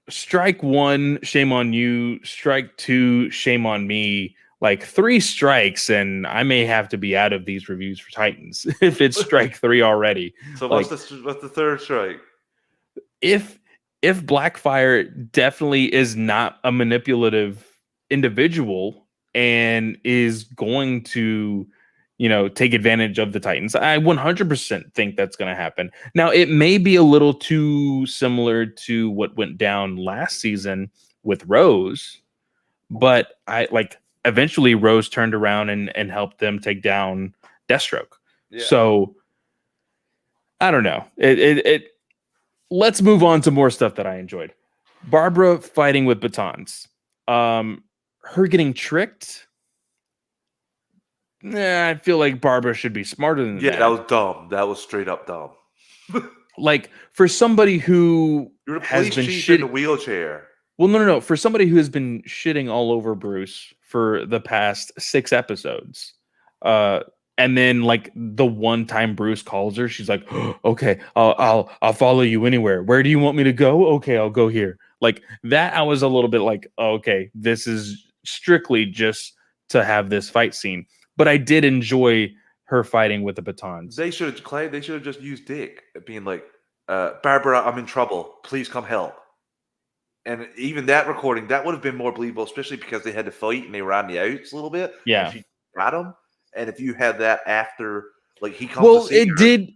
strike 1, shame on you. Strike 2, shame on me. like 3 strikes, and I may have to be out of these reviews for Titans if it's strike 3 already. So Like, what's the third strike? if Blackfire definitely is not a manipulative individual and is going to, take advantage of the Titans, I 100% think that's going to happen. Now, it may be a little too similar to what went down last season with Rose, but eventually Rose turned around and helped them take down Deathstroke. Yeah. So I don't know. Let's move on to more stuff that I enjoyed. Barbara fighting with batons. Her getting tricked. I feel like Barbara should be smarter than that. that was dumb. That was straight up dumb. Like, for somebody who You're a has police been chief in a wheelchair. Well, no. For somebody who has been shitting all over Bruce for the past 6 episodes, and then like the one time Bruce calls her, she's like, oh, "Okay, I'll follow you anywhere. Where do you want me to go? Okay, I'll go here." Like that, I was a little bit like, oh, "Okay, this is strictly just to have this fight scene." But I did enjoy her fighting with the batons. They should have just used Dick, being like, "Barbara, I'm in trouble. Please come help." And even that recording, that would have been more believable, especially because they had to fight and they were on the outs a little bit. Yeah. And she got him. And if you had that after, like, he comes Well, to see it her, did.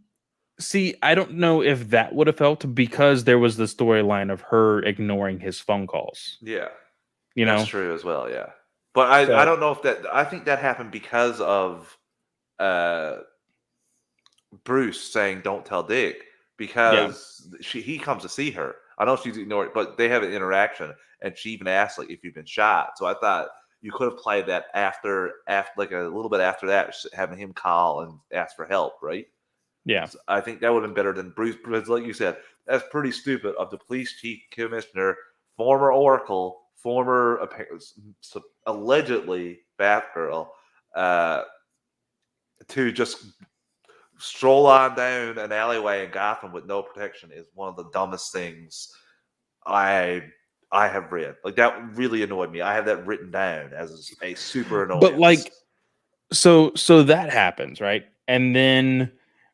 See, I don't know if that would have helped because there was the storyline of her ignoring his phone calls. Yeah. You know? That's true as well, yeah. But I don't know if that, I think that happened because of Bruce saying, "Don't tell Dick," because he comes to see her. I know she's ignored, but they have an interaction, and she even asked, like, if you've been shot. So I thought you could have played that after like a little bit after that, having him call and ask for help, right? Yeah. So I think that would have been better than Bruce, because like you said, that's pretty stupid of the police chief commissioner, former Oracle, former allegedly Batgirl, to just stroll on down an alleyway in Gotham with no protection is one of the dumbest things I have read. Like, that really annoyed me. I have that written down as a super annoyance. But like, so that happens, right? And then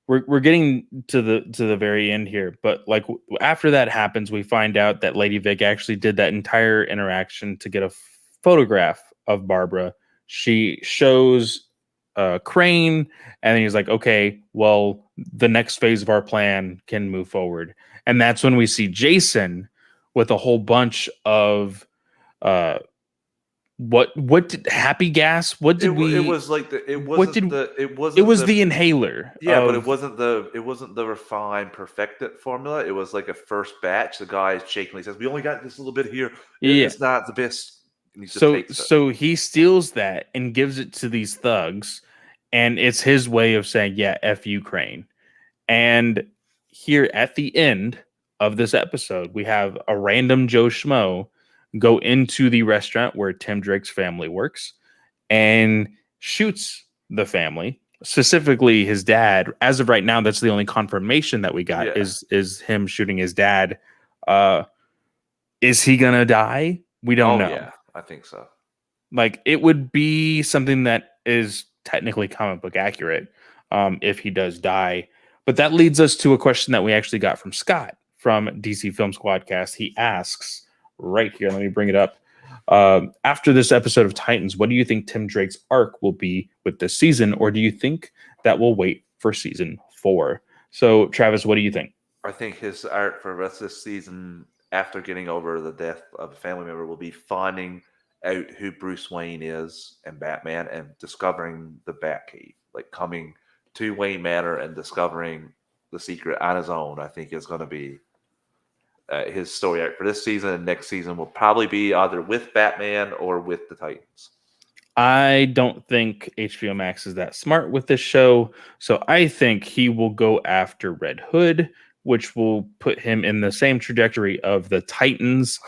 we're getting to the very end here. But like after that happens, we find out that Lady Vic actually did that entire interaction to get a photograph of Barbara. She shows Crane, and then he's like, "Okay, well, the next phase of our plan can move forward." And that's when we see Jason with a whole bunch of what did happy gas? What did we? It was like it was the inhaler. Yeah, but it wasn't the refined, perfected formula. It was like a first batch. The guy is shaking. He says, "We only got this little bit here. It's not the best." So he steals that and gives it to these thugs, and it's his way of saying, "Yeah, F you, Crane." And here at the end of this episode, we have a random Joe Schmo go into the restaurant where Tim Drake's family works and shoots the family, specifically his dad. As of right now, that's the only confirmation that we got is him shooting his dad. Is he gonna die? We don't know. Yeah, I think so. Like, it would be something that is technically comic book accurate if he does die. But that leads us to a question that we actually got from Scott from DC Film Squadcast. He asks right here, let me bring it up. After this episode of Titans, what do you think Tim Drake's arc will be with this season? Or do you think that we'll wait for season 4? So, Travis, what do you think? I think his arc for the rest of this season, after getting over the death of a family member, will be finding out who Bruce Wayne is and Batman, and discovering the Batcave, like coming to Wayne Manor and discovering the secret on his own. I think is going to be his story arc for this season, and next season will probably be either with Batman or with the Titans. I don't think HBO Max is that smart with this show, so I think he will go after Red Hood, which will put him in the same trajectory of the Titans,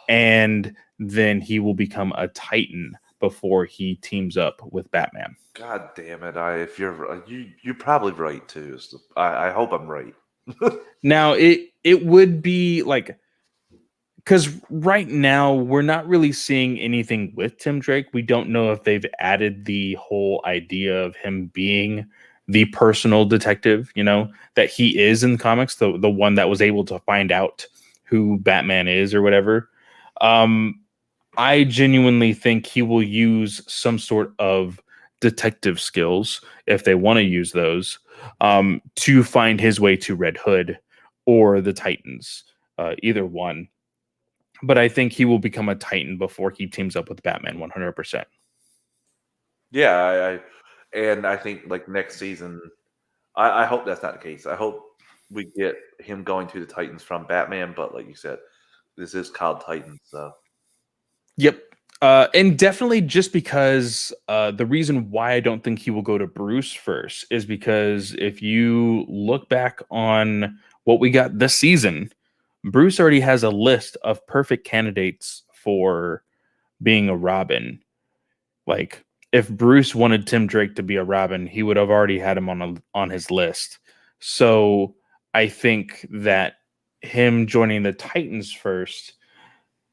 and then he will become a Titan before he teams up with Batman. God damn it! If you're probably right too. So I hope I'm right. Now it would be like because right now we're not really seeing anything with Tim Drake. We don't know if they've added the whole idea of him being the personal detective, that he is in the comics, the one that was able to find out who Batman is or whatever. I genuinely think he will use some sort of detective skills, if they want to use those, to find his way to Red Hood or the Titans, either one. But I think he will become a Titan before he teams up with Batman 100%. Yeah, and I think like next season, I hope that's not the case. I hope we get him going to the Titans from Batman, but like you said, this is called Titans, so. Yep. And definitely just because the reason why I don't think he will go to Bruce first is because if you look back on what we got this season, Bruce already has a list of perfect candidates for being a Robin. Like, if Bruce wanted Tim Drake to be a Robin, he would have already had him on his list. So I think that him joining the Titans first,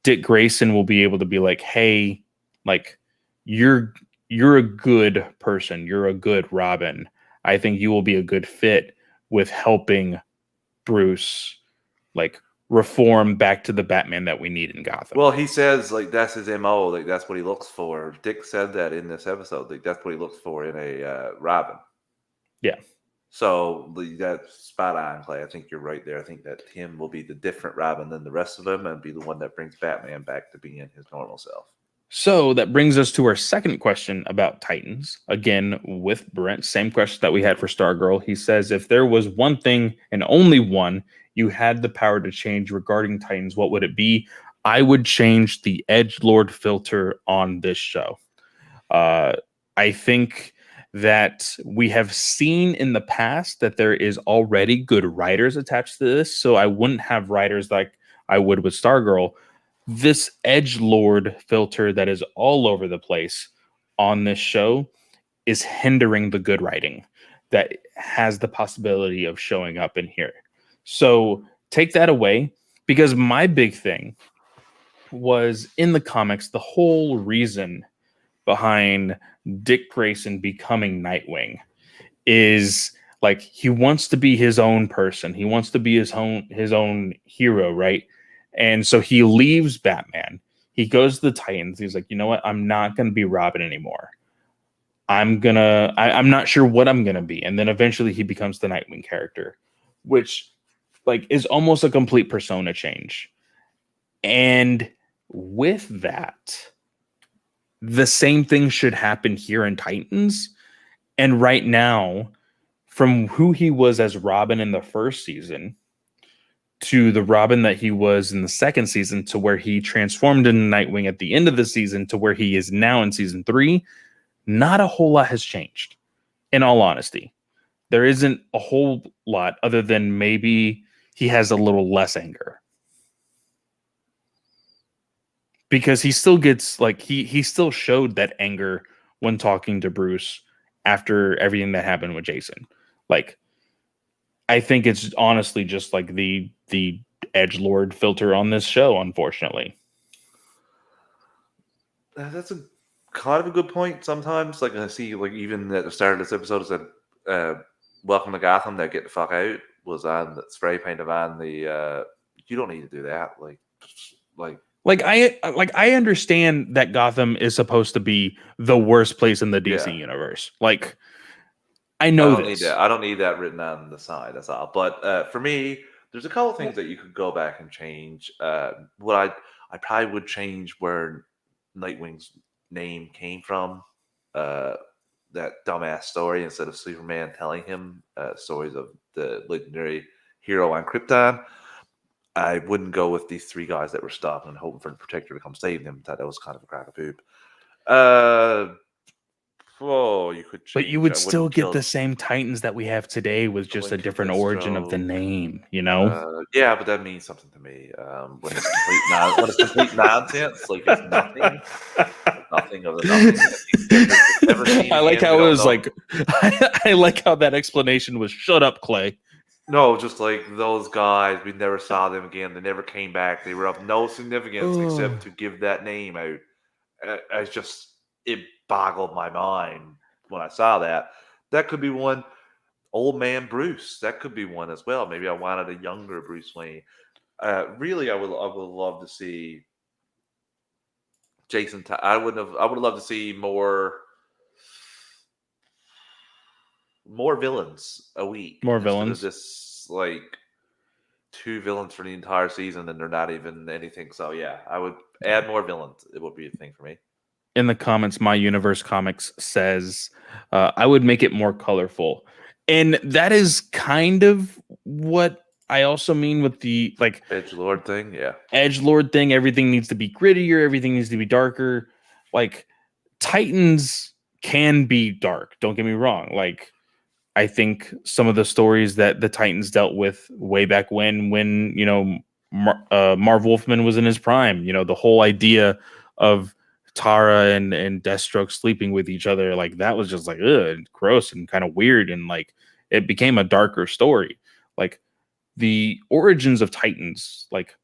Dick Grayson will be able to be like, hey, like, you're a good person. You're a good Robin. I think you will be a good fit with helping Bruce, like, reform back to the Batman that we need in Gotham. Well, he says like that's his MO, like that's what he looks for. Dick said that in this episode, like that's what he looks for in a Robin. Yeah. So that's spot on, Clay. I think you're right there. I think that Tim will be the different Robin than the rest of them and be the one that brings Batman back to being his normal self. So that brings us to our second question about Titans. Again, with Brent, same question that we had for Stargirl. He says, if there was one thing and only one you had the power to change regarding Titans, what would it be? I would change the edgelord filter on this show. I think that we have seen in the past that there is already good writers attached to this, so I wouldn't have writers like I would with Stargirl. This edgelord filter that is all over the place on this show is hindering the good writing that has the possibility of showing up in here. So take that away, because my big thing was in the comics, the whole reason behind Dick Grayson becoming Nightwing is like he wants to be his own person. He wants to be his own hero, right? And so he leaves Batman. He goes to the Titans. He's like, you know what? I'm not going to be Robin anymore. I'm not sure what I'm going to be. And then eventually he becomes the Nightwing character, which like is almost a complete persona change. And with that, the same thing should happen here in Titans. And right now, from who he was as Robin in the first season to the Robin that he was in the second season, to where he transformed into Nightwing at the end of the season, to where he is now in season 3, not a whole lot has changed. In all honesty, there isn't a whole lot other than maybe he has a little less anger. Because he still gets like he still showed that anger when talking to Bruce after everything that happened with Jason. Like, I think it's honestly just like the edgelord filter on this show, unfortunately. That's a kind of a good point. Sometimes, like I see, like even at the start of this episode, it said "Welcome to Gotham." That get the fuck out was on the spray painted on the. You don't need to do that. Like I understand that Gotham is supposed to be the worst place in the DC universe. Like, I know this. I don't need that written on the side. That's all. But for me, there's a couple things that you could go back and change. What I probably would change where Nightwing's name came from. That dumbass story, instead of Superman telling him stories of the legendary hero on Krypton. I wouldn't go with these 3 guys that were stopped and hoping for the Protector to come save them. That was kind of a crack of poop. You could change. But you would still get the same Titans that we have today with just a different origin of the name, you know? Yeah, but that means something to me. When it's complete nonsense, like it's nothing. Nothing of the nothing. I like how it was like, I like how that explanation was, shut up, Clay. No, just like those guys, we never saw them again. They never came back. They were of no significance except to give that name out. It's just it boggled my mind when I saw that. That could be one. Old man Bruce. That could be one as well. Maybe I wanted a younger Bruce Wayne. Really, I would love to see Jason. I would have loved to see more villains a week More instead of villains. this like two villains for the entire season and they're not even anything. So yeah, I would add more villains. It would be a thing for me. In the comments, My Universe Comics says I would make it more colorful, and that is kind of what I also mean with the like Edgelord thing, yeah. edgelord thing. Everything needs to be grittier. Everything needs to be darker. Like Titans can be dark. Don't get me wrong. Like I think some of the stories that the Titans dealt with way back when Marv Wolfman was in his prime, the whole idea of Tara and Deathstroke sleeping with each other, like that was just like gross and kind of weird, and like it became a darker story. Like the origins of Titans, like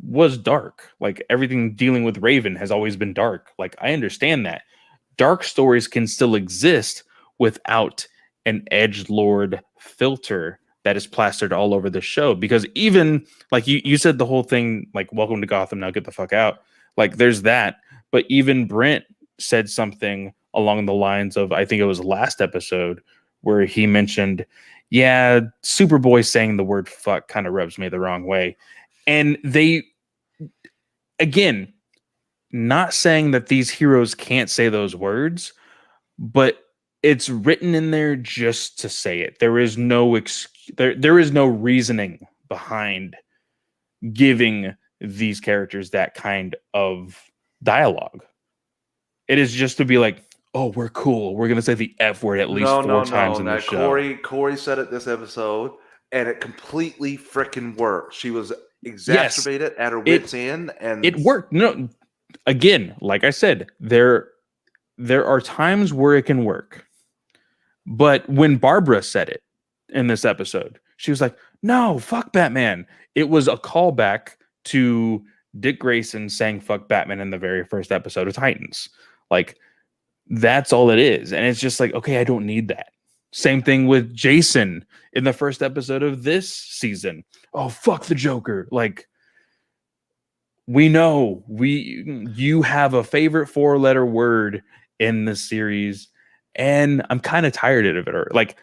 was dark. Like everything dealing with Raven has always been dark. Like I understand that dark stories can still exist without an edgelord filter that is plastered all over the show, because even like you said the whole thing like welcome to Gotham, now get the fuck out, like there's that. But even Brent said something along the lines of, I think it was last episode, where he mentioned, yeah, Superboy saying the word fuck kind of rubs me the wrong way. And they, again, not saying that these heroes can't say those words, but it's written in there just to say it. There is no there is no reasoning behind giving these characters that kind of dialogue. It is just to be like, oh, we're cool. We're gonna say the F word at least four times in the show. Corey said it this episode, and it completely freaking worked. She was exacerbated at her wits' end, and it worked. No, again, like I said, there are times where it can work. But when Barbara said it in this episode, she was like, no, fuck Batman. It was a callback to Dick Grayson saying fuck Batman in the very first episode of Titans. Like, that's all it is. And it's just like, okay, I don't need that. Same thing with Jason in the first episode of this season. Oh, fuck the Joker. Like, we know you have a favorite 4-letter word in the series, and I'm kind of tired of it. Like,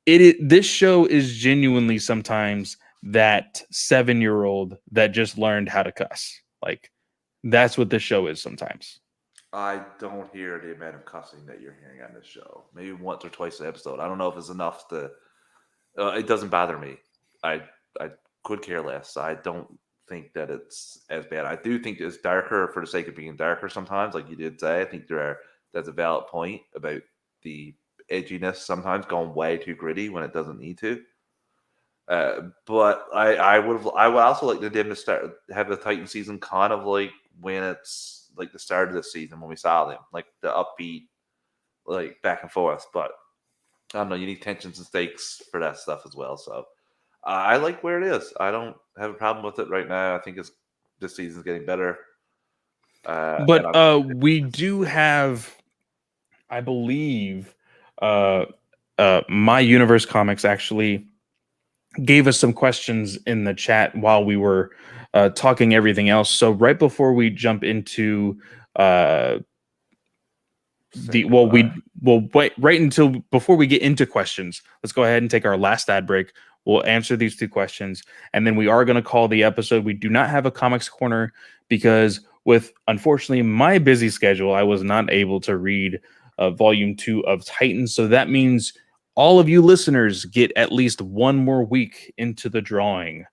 this show is genuinely sometimes that 7-year-old that just learned how to cuss. Like, that's what this show is sometimes. I don't hear the amount of cussing that you're hearing on this show. Maybe once or twice an episode. I don't know if it's enough to. It doesn't bother me. I could care less. I don't think that it's as bad. I do think it's darker for the sake of being darker sometimes, like you did say. I think that's a valid point about the edginess sometimes going way too gritty when it doesn't need to. But I would also like them to have the Titan season kind of like when it's like the start of the season when we saw them, like the upbeat, like back and forth. But I don't know, you need tensions and stakes for that stuff as well. So I like where it is. I don't have a problem with it right now. I think this season's getting better. But we do have, I believe, My Universe Comics actually gave us some questions in the chat while we were talking everything else. So right before we jump into before we get into questions, let's go ahead and take our last ad break. We'll answer these 2 questions, and then we are going to call the episode. We do not have a comics corner because with, unfortunately, my busy schedule, I was not able to read volume 2 of Titans. So that means all of you listeners get at least one more week into the drawing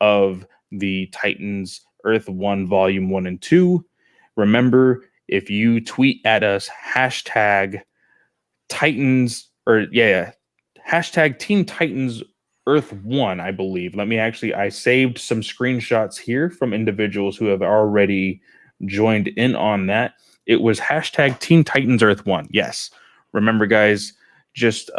of the Titans Earth 1 Volume 1 and 2. Remember, if you tweet at us hashtag Titans hashtag Teen Titans Earth 1, I believe. I saved some screenshots here from individuals who have already joined in on that. It was hashtag Teen Titans Earth 1. Yes. Remember, guys, just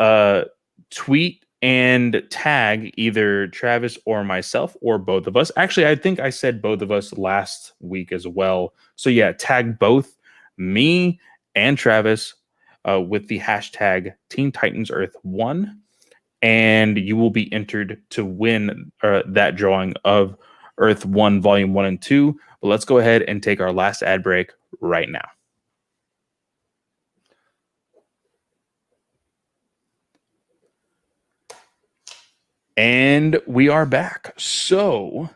tweet and tag either Travis or myself or both of us. Actually, I think I said both of us last week as well. So yeah, tag both me and Travis with the hashtag Teen Titans Earth 1, and you will be entered to win that drawing of Earth 1 Volume 1 and 2. But let's go ahead and take our last ad break right now. And we are back. So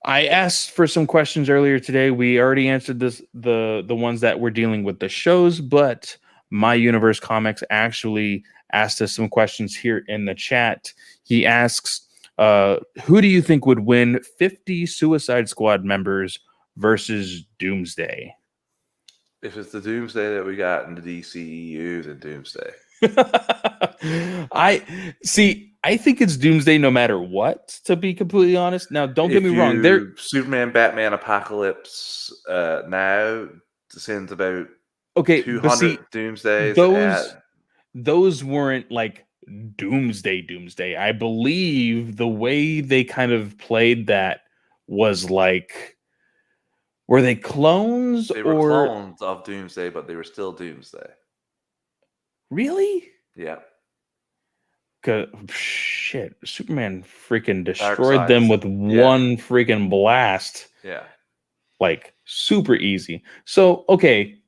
I asked for some questions earlier today. We already answered the ones that we're dealing with the shows, but My Universe Comics actually asked us some questions here in the chat. He asks, who do you think would win 50 Suicide Squad members versus Doomsday? If it's the Doomsday that we got in the DCEU, then Doomsday. I think it's Doomsday no matter what, to be completely honest. Now, don't get me wrong. Superman, Batman, Apocalypse now sends about 200 Doomsdays. Those weren't like Doomsday. I believe the way they kind of played that was like, were they clones? They were clones of Doomsday, but they were still Doomsday. Really? Yeah. Shit, Superman freaking destroyed them with one freaking blast. Yeah. Like super easy. So, okay,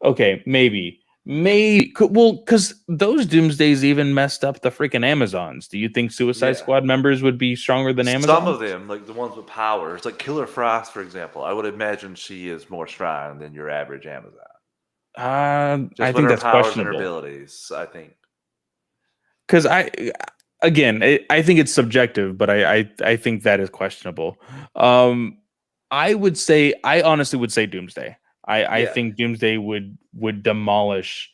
maybe. Well, because those Doomsdays even messed up the freaking Amazons. Do you think Suicide Squad members would be stronger than Amazons? Some of them, like the ones with powers, like Killer Frost, for example, I would imagine she is more strong than your average Amazon. I think that's questionable. And her abilities, I think. Because I think it's subjective, but I think that is questionable. I honestly would say Doomsday. I think Doomsday would demolish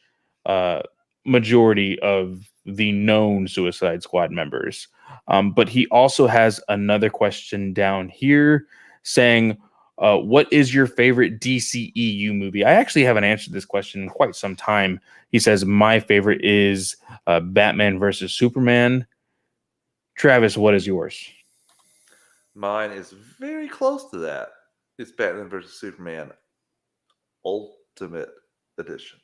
majority of the known Suicide Squad members. But he also has another question down here saying, what is your favorite DCEU movie? I actually haven't answered this question in quite some time. He says, my favorite is Batman versus Superman. Travis, what is yours? Mine is very close to that. It's Batman versus Superman Ultimate Edition.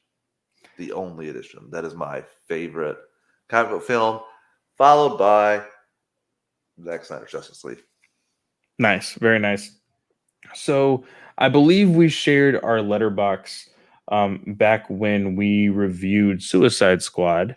The only edition. That is my favorite comic book film, followed by Zack Snyder's Justice League. Nice. Very nice. So I believe we shared our letterbox back when we reviewed Suicide Squad.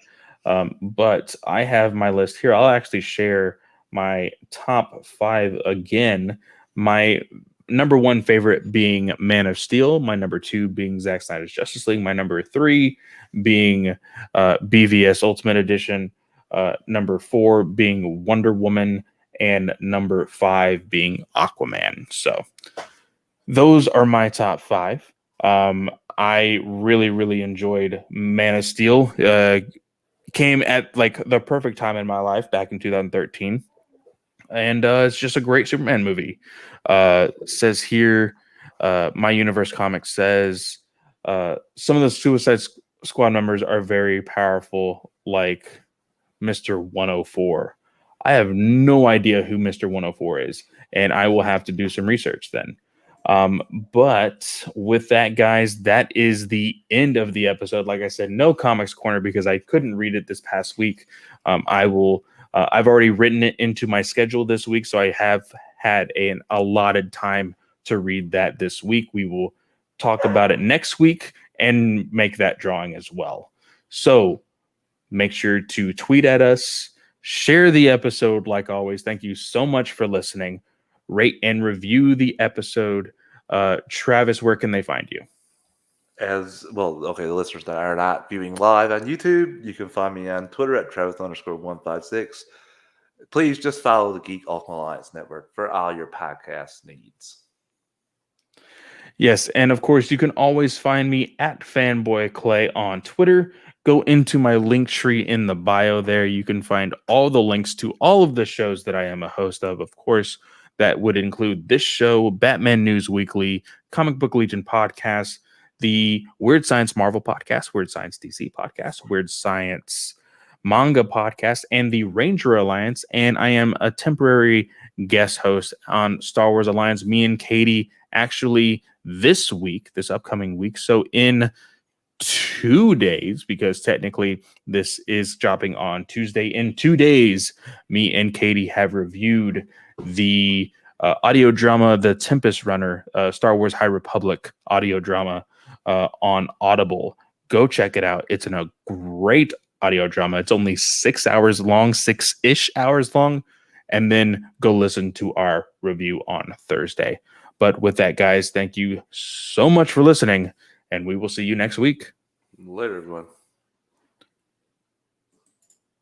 But I have my list here. I'll actually share my top 5 again. My number 1 favorite being Man of Steel. My number 2 being Zack Snyder's Justice League. My number 3 being BVS Ultimate Edition. Number 4 being Wonder Woman. And number 5 being Aquaman. So those are my top 5. I really, really enjoyed Man of Steel. Came at like the perfect time in my life back in 2013. And it's just a great Superman movie. Says here, My Universe Comics says some of the Suicide Squad members are very powerful, like Mr. 104. I have no idea who Mr. 104 is, and I will have to do some research then. But with that, guys, that is the end of the episode. Like I said, no Comics Corner because I couldn't read it this past week. I've already written it into my schedule this week, so I have had an allotted time to read that this week. We will talk about it next week and make that drawing as well. So make sure to tweet at us, share the episode like always. Thank you so much for listening. Rate and review the episode. Travis, where can they find you? As well, okay, the listeners that are not viewing live on YouTube, you can find me on Twitter at Travis_156. Please just follow the Geek Ultimate Alliance Network for all your podcast needs. Yes, and of course, you can always find me at Fanboy Clay on Twitter. Go into my link tree in the bio there. You can find all the links to all of the shows that I am a host of course. That would include this show, Batman News Weekly, Comic Book Legion podcast, the Weird Science Marvel podcast, Weird Science DC podcast, Weird Science Manga Podcast and the Ranger Alliance, and I am a temporary guest host on Star Wars Alliance. Me and Katie actually this upcoming week, so in 2 days, because technically this is dropping on Tuesday. In 2 days, me and Katie have reviewed the audio drama, The Tempest Runner, Star Wars High Republic audio drama on Audible. Go check it out. It's a great audio drama. It's only 6 hours long, 6-ish hours long. And then go listen to our review on Thursday. But with that, guys, thank you so much for listening, and we will see you next week. Later, everyone.